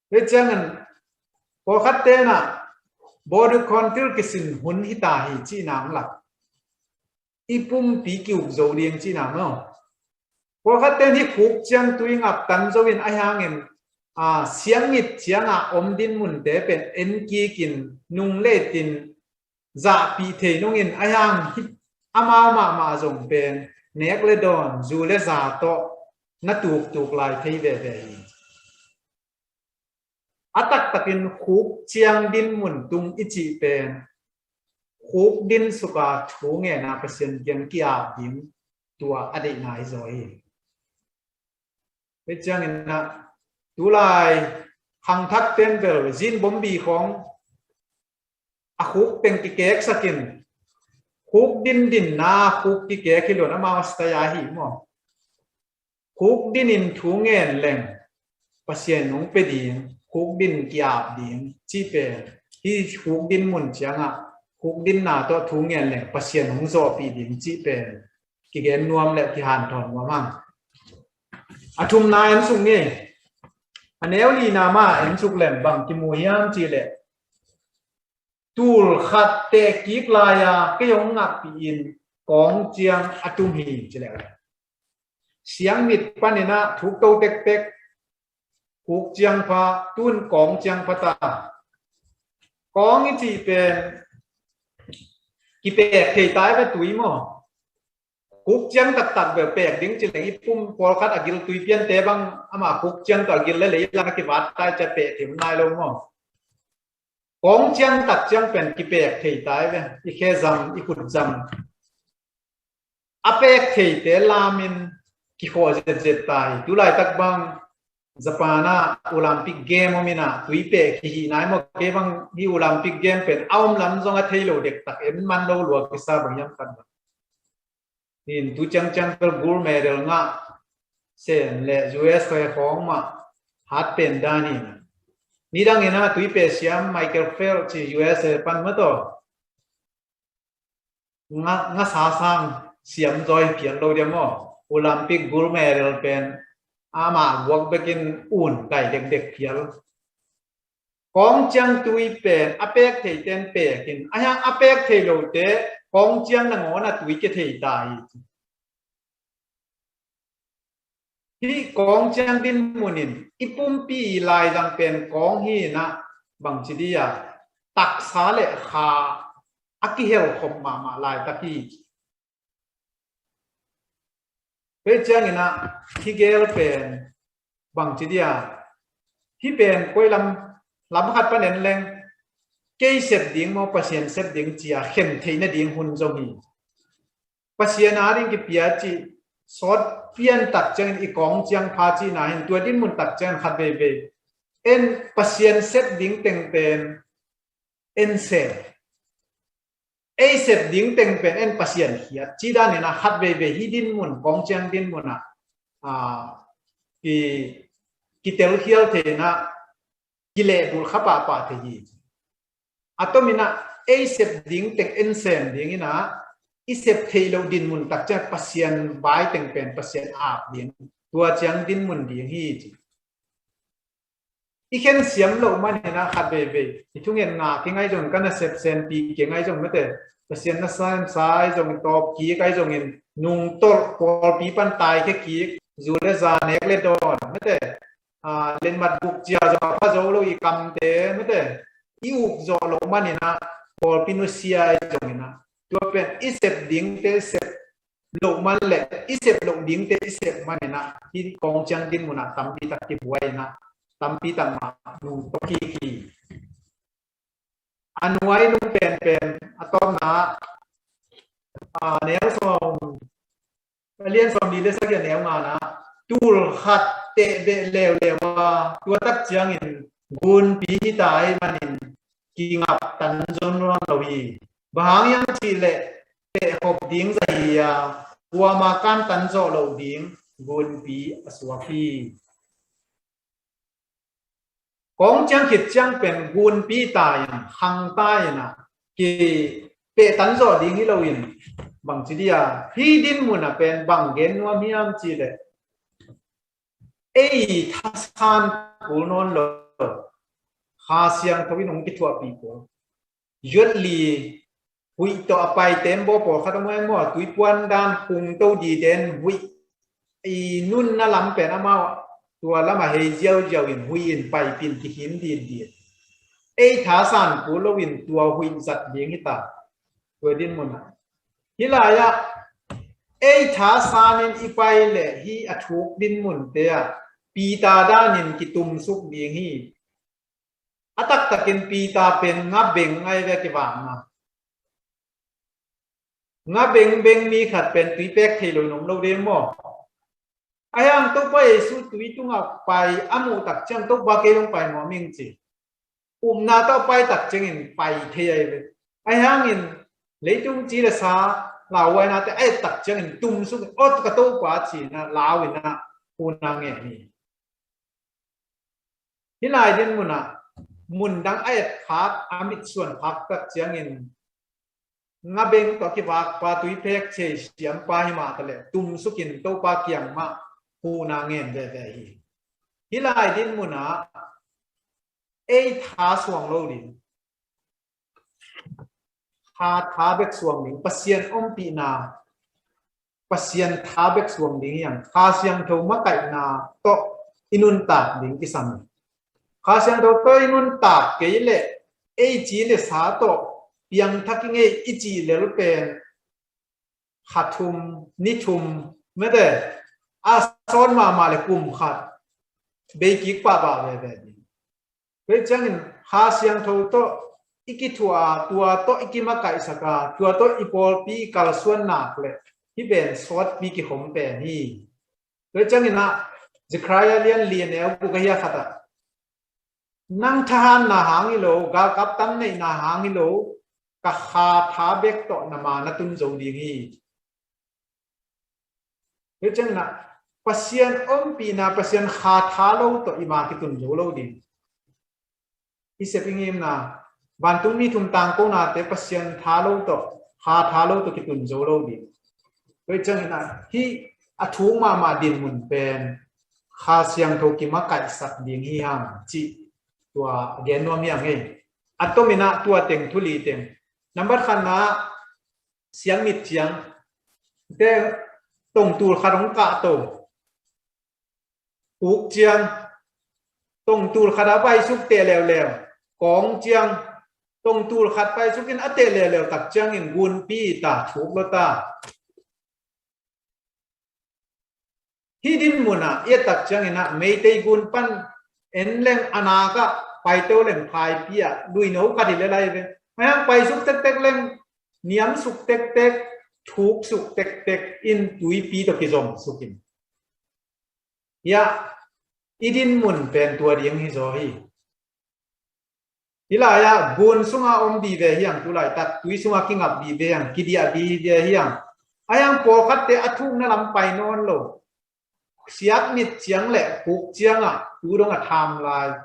เรื่องเจียงนั้นพอคัดเตน่ะ border control กิสินหุ่นฮิตาหิจีนามหลักอีปุ่มปีกิวโจเลียงจีนามเนาะพอคัดเตนที่คุกเจียงตุยงับตันโจวินไอหางเงินเสียงนิดเสียงอ่ะอมดินมุนเตเป็นเอ็นกีกินนุงเล่ตินจะปีเทนุงอินไอหางอามาจงเป็นเนกเลดอนจูเลซาโตนัตุกลายเทเวเวอัตักตะกินคุกเชียงดินหมุนตุงอิจิเป็นคุกดินสุกาชูเงนาเปอร์เซ็นต์ยังกี่อาบิมตัวอดีตนายจอยเป็นจังนะตุลายขังทักเต็นเบลจินบอมบีของคุกเป็นกิเกกสกินคุกดินนาคุกกิเกกิโลนามาสตยาหิมอคุกดินทูเงินแหลงเปอร์เซ็นต์ของเปดีคุกดินกี่อาบิมจีเป็นที่คุกดินหมุนเชียงอ่ะคุกดินนาตัวทูเงินแหลงเปอร์เซ็นต์ของโซปีดิมจีเป็นกิเกนนวมและที่หันถอนมามั่งอาทุมนายอันสุงนี่อันเอวลีนามาอันสุกแหลมบางกิมูยามจีเลตูลขัดเตกิกลายาก็ยงงับปีอินกองเจียงอาตุมฮีจีเลเสียงมิดปันนี่นะถูกโตเต็กถูกเจียงพาตุนกองเจียงพตากองนี่จีเป็นกิเปกเทตายไปตุยมั้งคุกเจียงตัดแบบแปลกดิ้งจีเลยอีปุ่มพอคัดอากิลตุยเปียนเตบังอามาคุกเจียงตัวอากิลเลยเลยลังกิวัดตายจะเปะถิ่มนายลงมั้งกองเจียงตัดเจียงเป็นกิเปกเทตายไปอีแค่จำอีขุดจำอาเปกเทเตลามินกิโคเจ็ดตายตุลายตักบัง Japana Olympic game mina tuipe ki nai mo ke bang hi Olympic game pen aum lam zonga thailo dek tak en man lo lo ki sa bangyam kan in tu chang chang per gold medal nga sen le US ko khong ma hat pen dani ni dang ina tuipe siam Michael Phelps chi US pan ma to nga sa sang siam joy pian lo dia mo Olympic gold medal pen ama wak bekin un kai dek dek pial kong chang tui pen apek thei ten pe kin ayang apek thei lo te kong chang na ngona tui ke thei dai hi kong chang din munin ipum pi lai dang pen kong hi na bang chidia tak sa le kha aki hel khom ma lai taki pe chang ina hi gel pen bang chidia hi pen koi lam khat panen leng ke set ding mo pasien set ding chia khem theina ding hun zomi pasien aring ki pia chi sot pian tak chang i kong chang pha chi na hin tua din mun tak chang khat be be en pasien set ding teng pen en se ei set ding teng pen en pasien hia chi da ne na khat be be hi din mun kong chang din mun na ki tel hial the na kile bul khapa pa the yi atomina ei sep ding tek en sen ding ina i sep theilo din mun tak cha pasien bai teng pen pasien ap ding tua chang din mun ding hi chi i khen siam lo man na khat be be i thungen nga ki ngai jong kana sep sen pi ke ngai jong mate pasien na san sai jong top ki kai jong in nung tor por pi pan tai ke ki zu le za nek le don mate lên mặt buộc chia cho phá dấu lâu y cầm thế mới thế yêu do lâu mà nè por pinusia giống nè tôi bên ít xếp điếng thế xếp lâu mà lệ ít xếp lâu điếng thế ít xếp mà nè khi công trang tin muốn tâm pi tắc kịp quay nè tâm pi tắc mà nung to kỳ anh quay nung pen atom nè nếu xong liên xong đi lên sẽ kiện nếu mà nè tool khát te be lew lewa tua tak chiang in gun pi tai manin ki ngap tan zon ron lowi bahang yang chi le te hop ding zai ya tua ma kan tan zo lo ding gun pi aswa pi kong chang khit chang pen gun pi tai hang tai na ki pe tan zo ding hi lo in bang chi dia hi din mun a pen bang gen wa miam chi le ei thasan kulnon lo khasiang thawi nong ki thua pi ko yotli hui to apai tembo po khatamo mo tui puan dan kung to di den hui i nun na lam pe na ma tua lama he jiao jiao in hui in pai pin ki hin din di ei thasan kulowin tua hui zat ding hita tua din mon hilaya ei thasanin ipai le hi athuk din mun te a pita danin kitum suk ding hi atak takin pita pen nga beng ngai ve ki wang na nga beng mi khat pen tui pek thelo nom lo de mo ayang to pai su tui tunga pai amu tak chang to ba ke long pai mo ming chi na to pai tak chang in pai thei ve ayang in leitung chi le sa lao wai na te ai tak chang in tum su ot ka to kwa chi na lao in na una nge ni hilai din muna mun dang ai khat amit suan phak tak chang in nga beng to ki wak pa tui pek che siam pa hi ma tale tum su kin to pa kyang ma una nge ve ve hi hilai din muna ei tha suang lo din tha bek suang ning pasien om pi na pasien tha bek suang ding yang kha siang tho ma kai na to inun ta ding ki sam kha siang tho to inun ta ke le ei chi le sa to piang thaking ei ichi le pen khathum ni thum me de a son ma le kum khat be ki pa ba ve ve pe chang in kha siang tho to iki tua to ikima kai saka tua to ipol pi kal suan nak le hi ben sot pi ki hom pe ni le changina จะใครเลียนเลียนแล้วกูก็ยากขัดนั่งทหารนาหางอิโลกากับตันในนาหางอิโลกะขาท้าเบกโตนามานาตุนโจดีงีเฮ้ยจังนะปัสยันปีนาปัสยันขาท้าโลโตอิมาคิตุนโจโลดีอิเสปิงิมนาบันตุมีทุมตังกูนาเตปัสยันท้าโลโตขาท้าโลโตคิตุนโจโลดีเฮ้ยจังนะที่อธุมาดินมุนเป็นข้าเสียงโทกิมาไก่สักดิ่งเฮียงจีตัวเกนวมยังไงอัตโตมินะตัวเต็งทุลีเต็งนับบัดขันนะเสียงมิดเสียงแต่ตรงตูขรงกะโตปุกเจียงตรงตูขดาไปสุกเตะแล้วกองเจียงตรงตูขัดไปสุกินอเตะแล้วตักเจียงอินกุนปีตาถูกลตาที่ดินมุนะเอตักจังนะไม่ได้กุนปันเอ็นเล่งอนากะไปเตวเล่งพายเปียดุยโนกัดเลยเลยไม่ฮะไปสุกเต็กเล่งเนียมสุกเต็กถูกสุกเต็กอินดุยปีตะกิจอมสุกินยาอีดินมุนเป็นตัวเดียงฮิโซฮีทีละยาบุญสุงาอมดีเวียงตุลายตักดุยสุงากิงับดีเวียงกิดีอาดีเวียงอายังโปกัดเตอทุ่งนั่นลำไปนอนโลเสียงมิดเสียงแหละผูกเสียงอ่ะดูตรงอ่ะไทม์ไลน์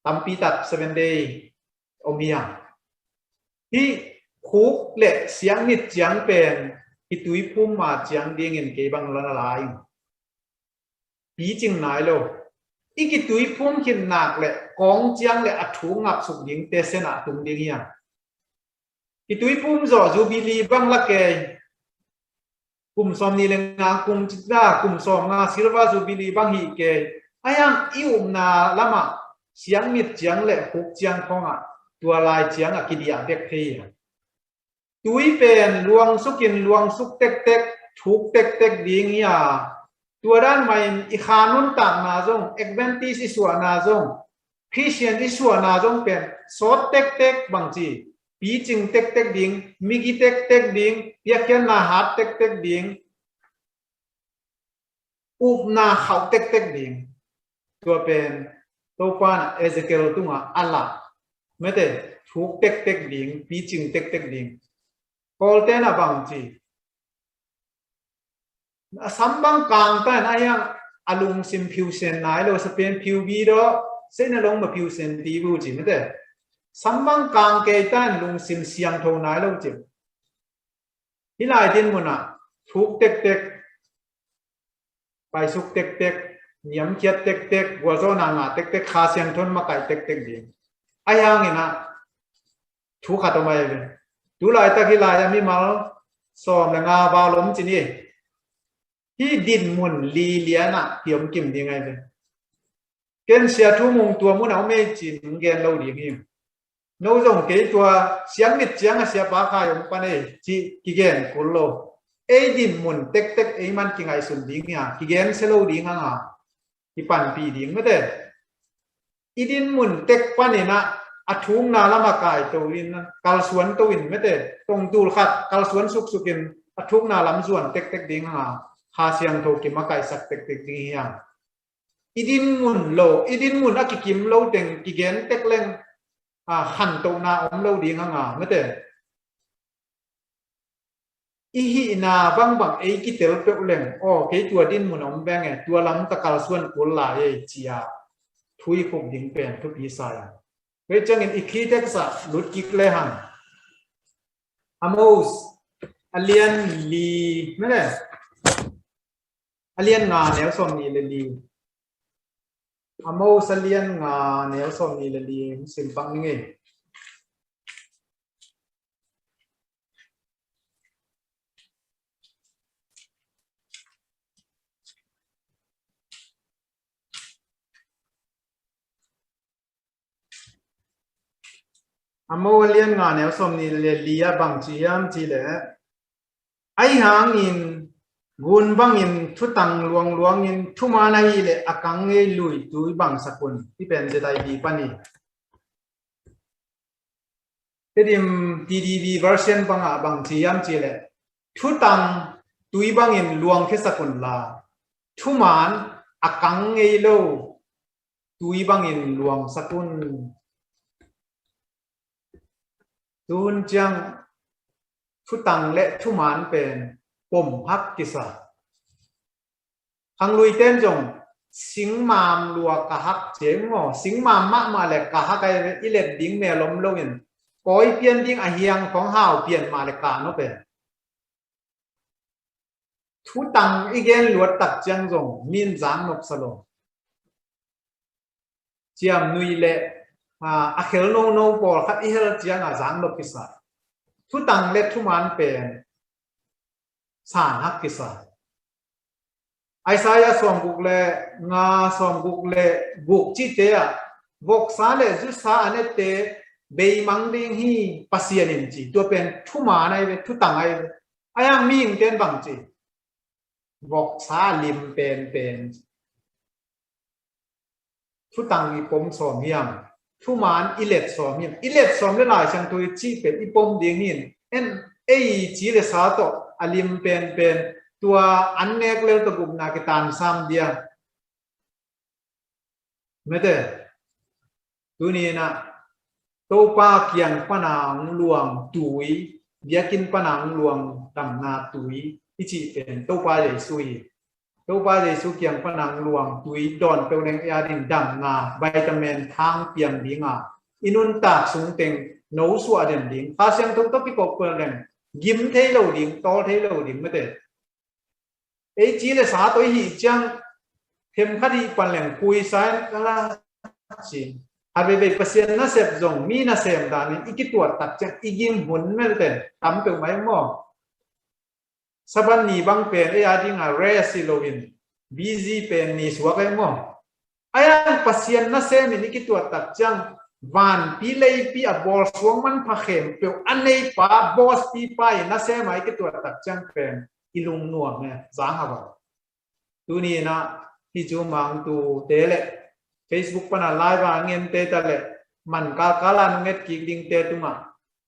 ตั้มปีตัด7 day อมีอ่ะที่ผูกแหละเสียงมิดเสียงเป็นที่ตุยพุ่มมาเสียงเดียงเงินเก็บบังละลายปีจริงไหนโลอีกตุยพุ่มขินหนักแหละกองเสียงแหละอัดถุงงับสุกยิงเตเสนาตุงเดียงอ่ะที่ตุยพุ่มจ่อจูบิลีบังละเกยกลุ่มสอมนี่เลงงากลุ่มจิตดากลุ่มสอมงาศิลปะจูบิลีบางฮีเกยอายังอิวนาละมาเสียงมิดเสียงเละหุกเสียงของอ่ะตัวลายเสียงอ่ะกิดียเด็กเทียตุยเป็นลวงสุกินลวงสุกเต็กถูกเต็กดิ่งยาตัวด้านใหม่อีขานุนต่างนาจงเอ็กเวนติสิสวนาจงพิเศษที่สวนาจงเป็นสดเต็กบางทีปีจิงเต็กดิ่งมิกิเต็กดิ่งเปียกยันนาฮัดเต็กดิ่งอุบนาเขาเต็กดิ่งตัวเป็นตัวปานเอเซเกลตุงอัลลาไม่ได้ถูกเต็กดิ่งปีจิงเต็กดิ่งพอเต้นบางทีสัมบังกลางแต่นายังอารมณ์ซิมพิวเซนนายเราสเปนพิวบีโดเส้นลงมาพิวเซนตีบูจิไม่ได้สัมบังกลางเกตันลุงซิมเสียงโทนายเราจิที่หลายดินมุนะถูกเต็กไปสุกเต็กเนียมเกียดเต็กวัวโซนางาเต็กขาเสียงทนมาไก่เต็กดีอายังไงนะถูกขัดออกมาเลยดูหลายตะกี้หลายมีมาสอมและงาบาลมจีนี่ที่ดินมุนลีเลียนะเกี่ยมกิมดีไงเลยเกณฑ์เสียทุ่มงตัวมุนเอาไม่จีนเกณฑ์เราดีงี้โน้ตส่งเกี่ยตัวเสียงมิดเสียงเสียปากขายองปนเอจีกิเกนกุลโลเอดินมุนเต็กเอมันกิงไอสุนดีงี้กิเกนเซโลดีงั้งอ่ะที่ปันปีดีไม่ได้อีดินมุนเต็กปันนี่นะอัทุงนาละมากายตัววินนะกาลสวนตัววินไม่ได้ตรงตูขัดกาลสวนสุกินอัทุงนาลำส่วนเต็กดีงั้งอ่ะหาเสียงโทกิมากายสักเต็กดีงี้อีดินมุนโลอีดินมุนอะกิมโลเต็งกิเกนเต็กเล่งหันตรงนาอมเราดีงั้งไม่ได้อีหีนาบังเอกิเตลเปอุเลงโอ้เกตัวดินมุนอมแบงเอตัวลำตะกาลส่วนกุลลาเอจียทุยคงดิ่งเป็นทุกปีสายเวจังเงินอีคีเท็กซัสลุดกิกเลหันอโมสอเลียนลีไม่ได้อเลียนงาเนลสมนีเลลีอโมสเลียนงาเนลสมนีเลลีสิมปังนี่ไงอโมเลียนงาเนลสมนีเลลีอะบางจียมจีเลไอหางอินกุนบังอินทุตังลวงอินทุมานาฮีเลอากังเอลุยตุยบังสกุลที่เป็นเจไดบีปานีเดิมTDV version บางจียมจีเลทุตังตุยบังอินลวงแค่สกุลลาทุมาน akang ngei lo tui bangin luang sakun tun chang thu tang le thu man pen pom hak kisa hang lui ten jong sing mam lua ka hak cheng ngo sing mam ma le ka hak ai ilet ding me lom lo in koi pian ding a hiang khong hao pian ma le ka no pen thu tang igen luat tak chang jong min jang nok salo chiam nui le a khel no por khat i hel chiang a jang nok kisa thu tang le thu man pen san hak kisa Isaiah som guk le nga som guk le guk chi te a vok sa le ju sa ane te bei mang ding hi pasian in chi to pen thu ma nai ve thu tang ai ayang ming ten bang chi vok sa lim pen thu tang i pom som hiam thu man ilet som hiam ilet som le lai chang tu chi pen i pom ding hin en ei chi le sa to alim penตัวอันเนกเลวตะกุมนากิตานซ้ำเดียไม่ได้ตัวนี้นะตัวป้าเกียงปนังหลวงตุยเบียกินปนังหลวงดำนาตุยที่จีเป็นตัวป้าใหญ่ซุยตัวป้าใหญ่ซุเกียงปนังหลวงตุยดอนเปลวแรงยาดินดำนาใบตะเมนทางเปียงดิงอ่ะอินุนตากสูงเต็งโน้สวดเด่นดิงข้าเสียงทุกตัวพิกบเปลแรงยิ้มเทโลดิงโตเทโลดิงไม่ได้ไอ้จีเลยสาตัวหีจังเทมคดีปันแหล่งคุยสายก็ละจีหาไปเปอร์เซ็นต์น่าเสพจงมีน่าเสพด่านี่อีกตัวตัดจังอีกิมหุ่นไม่ได้ทำเป็นไม่หม้อสบันนี่บางเป็นไอ้อาดิงาเรสิโลวินบีซีเป็นนี่สวกไอ้หม้อไอ้ยังเปอร์เซ็นต์น่าเสพนี่อีกตัวตัดจังวันปีเลยปีอบอลสวงมันพักเข็มเปลวอันนี้ป้าบอสปีไปน่าเสพมาอีกตัวตัดจังเป็นอีลุงหนวกเนี่ยสางครับตัวนี้นะที่จูมังตัวเตะเละ Facebook ปนาไลฟ์ว่าเงินเตะตะเละมันกาลานเงินกิดิงเตะตัวมา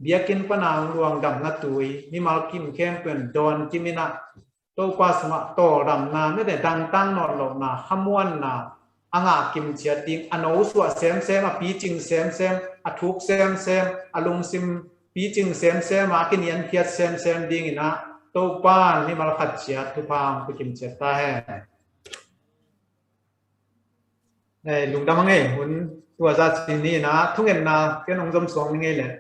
เบียกินปนางรวงดำนัดตุยนี่มากินแค่เป็นดอนกิมินะโตปัสมาโตดำนาไม่ได้ดังตั้งนอนหลงนาขมวนนาอ่างกิมเชียติงอโนสวะเซมปีจิงเซมอทุกเซมอลุงซิมปีจิงเซมมากินยันเพียเซมดิงนะตัวป้านนี่มาขัดเชียทุพามไปกินเชียตาแห่ในลุงดำมังเองหุ่นตัวจัดสินี่นะทุ่งเงินนะแค่น้องจำสองยังไงเลย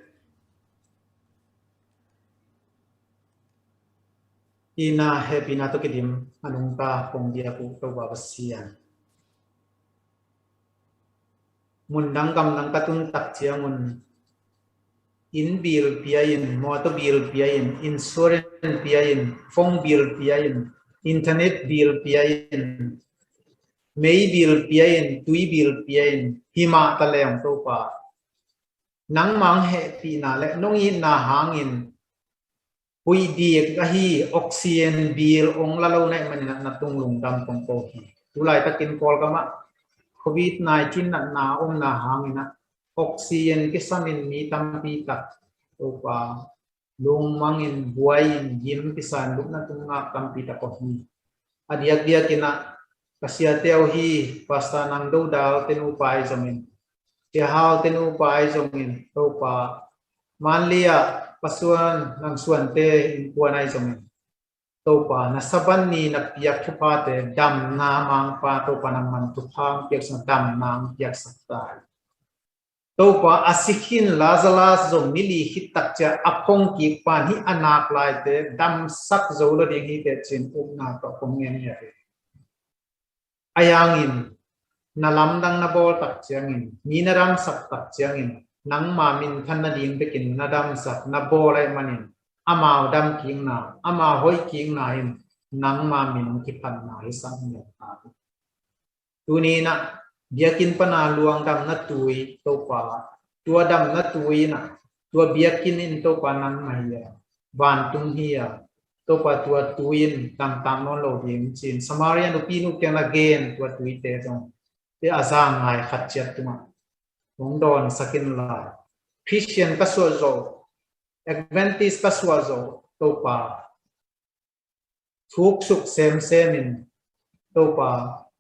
อีน่าเฮปีน่าตุกิดิมอนุงตาคงเดียบุตัวบัสเซียนมุนดังกำลังกระตุ้นตักเชียมุนin bill piain motor bill piain insurance piain phone bill piain internet bill piain may bill piain tui bill piain hima talem to pa nang mang he pi na le nong in na hangin hui di ka hi oxygen bill ong la lo nai man na tung lung dam pong po hi tulai takin kol ka ma covid 19 na ong na hangina oxygen kisamin mi tampi tak upa lung mangin buayin yim kisan luk na tunga tampi tak hi dia kina kasia teo hi pasta nang do dal tenu pai zomin ti hao tenu pai zomin upa manlia pasuan nang suan te in puanai zomin topa na saban ni na piak thupa te dam na mang pa topa nang man tuphang piak sa dam nang piak saktai topa asikin lazalas zo mili hitak cha apong ki pan hi anak lai te dam sak zo lo ding hi te chin na to pong ngen ya ayangin na lamdang na bol tak chiangin ni na ram sak tak chiangin nang ma min than na ding bekin na dam sak na bol ai manin ama dam king na ama hoi king na hin nang ma min ki pan na hi sang ne ta tu ni na biakin pana luang dam na tui topa tua dam na tui na tua biakin in topa nang maya van tung hiya topa tua tuin tam non lo ding chin samarian upi nu ken again tua tui te jong te azang ngai khat chat tuma mong don sakin la christian ka so zo adventist ka so zo topa thuk suk sem in topa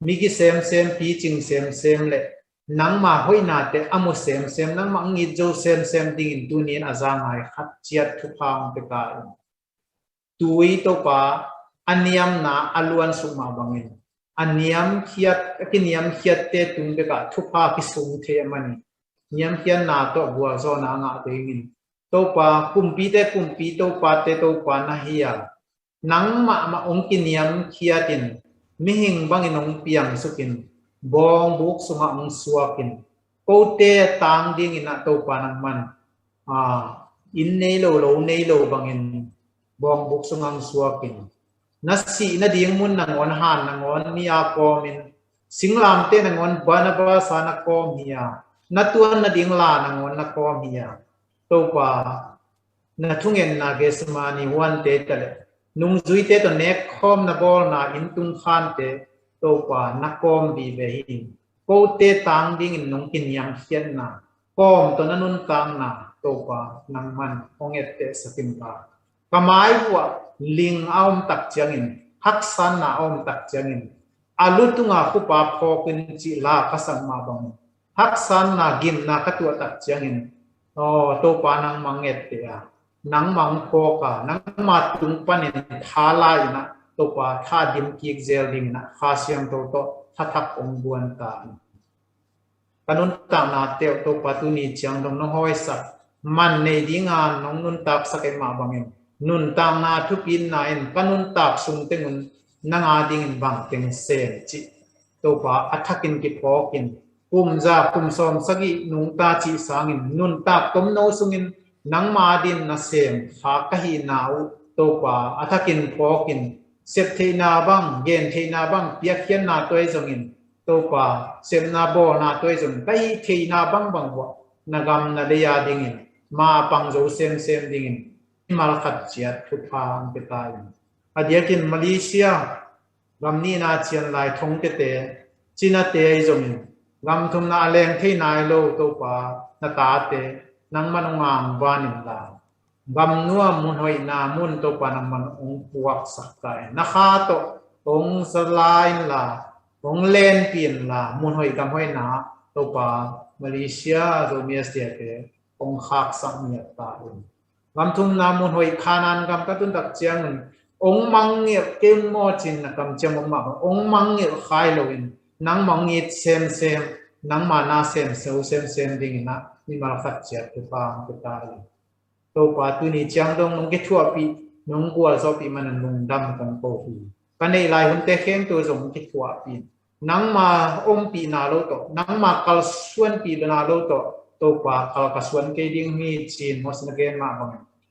มีกี่เซมเซมปีจิงเซมเซมเลยนังมาห้อยนาเตอมุเซมเซมนังมังงิโจเซมเซมดิ่งตัวนี้อาจารย์ไงขัดเจียดทุพางไปกันตุยตัวป่าอันยามนาอลวนสุมาบังเงินอันยามเขียดกินยามเขียดเตตุงไปกันทุพาพิสุงเทมันยามเขียนนาตัวบัวโซนางาเตงินตัวป่าคุมปีตัวป่าเตตัวป่านาเฮียนังมาองกินยามเขียดินมิหิงบังอินองเปียงสุกินบองบุกสุมาองสวกินโกเตตังดิ่งอินะตัวป่านังมันอินเนโลบังอินบองบุกสุมาองสวกินนัสสีนัดยังมุนนังวันหานนังวันมีอาโกมินสิงลามเตนังวันบานาบาสานักโกมียนัตัวนัดยังลานังวันนักโกมียตัวป่านัทุ่งเงินนาเกสมานีวันเตตเลนุ่งจุยเตตัวเน็กคอมนาบอลนาอินตุงขานเตตัวป่านักโกมดีเบหินโกเตตังดิ่งนุ่งกินยังเขียนนาโกมตัวนั้นนุนตังนาตัวป่านังมันองเอตเตสกิมตากำไมวัวลิงเอามตักเจียงินฮักสันนาเอามตักเจียงินอาลุตุงาคุปาพอกินจิลาคัสันมาบังฮักสันนากินนาคัตัวตักเจียงินตัวปานังมังเอตเตียนังมังโคกานังมาตุงปันินทาลายนะตัวปาท่าดิมกิกเซลดิมนะข้าเสียงตัวทัทักองบวนตาปนุนตานาเตียวตัวปาตุนีเจียงดงน้องห้อยสักมันในดิ่งานน้องนุนตักสักมาบังเองนุนตามนาทุกินนาอินปนุนตักสุงเตงุนนางอาดิงบังเตงเซนจิตัวปาอัฐกินกิพอกินกุมจากุมสอมสกินุงตาจิสางินนุนตักตมโนสุงินนังมาดินนาเซมหากะฮีนาวตัวปาอัฐกินพอกินเสพเทนาบังเย็นเทนาบังเปียกเขียนนาตัวจงินตัวปาเสพนาโบนาตัวจงไปเทนาบังวะนากำนาเลียดิงินมาปังโจเซมดิงินมาลขัดเจียดทุพางไปตายอดียกินมาเลเซียลำนี้นาเชียนลายทงเตจีนาเตยจงลำทุมนาแรงที่นายโลตัวปานาตาเตนังมันงามวานินลาบำนัวมุนหอยนามุนตัวปานังมันองปวกสักไก่นาคาโตองสลายลาองเลนเปลี่ยนลามุนหอยกำหอยนาตัวปามาเลเซียโรเมียสเตียเตองขากสักเมียตาอุนลำทุมนามุนหอยคานันกำกระตุนตักเจียงองมังเงียบเกมโมจินนะกำเจียงมากองมังเงียบขายโลวินนังมังเงียบเซมนังมานาเซมดิ่งนะนี่มาขัดเจียดตัวปางตัวตาตัวปาตุนีเจียงดงนงเกทัวปีนงกัวซอปีมันนงดำกันโกฟีกันในลายหุ่นเตะเข้มตัวสมเกทัวปีนังมาองปีนาโลโตนังมาคัลส่วนปีนาโลโตตัวปาคัลกัสวนเกดิ่งมีจีนมอสนเกนมาบัง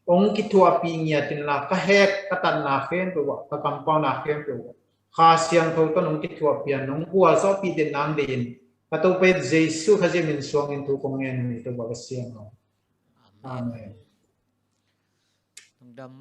องคิดทัวปีเงียตินลากะเฮกกะตันนาเข็นตัวกะกำปองนาเข็นตัวข้าเสียงเขาต้นองคิดทัวเปียนนงกัวซอปีเดนนางเดนกะตัวเป็ดเจสุขจะมินสวงอินทุกงเงินตัวบักเสียงเอาอาเมน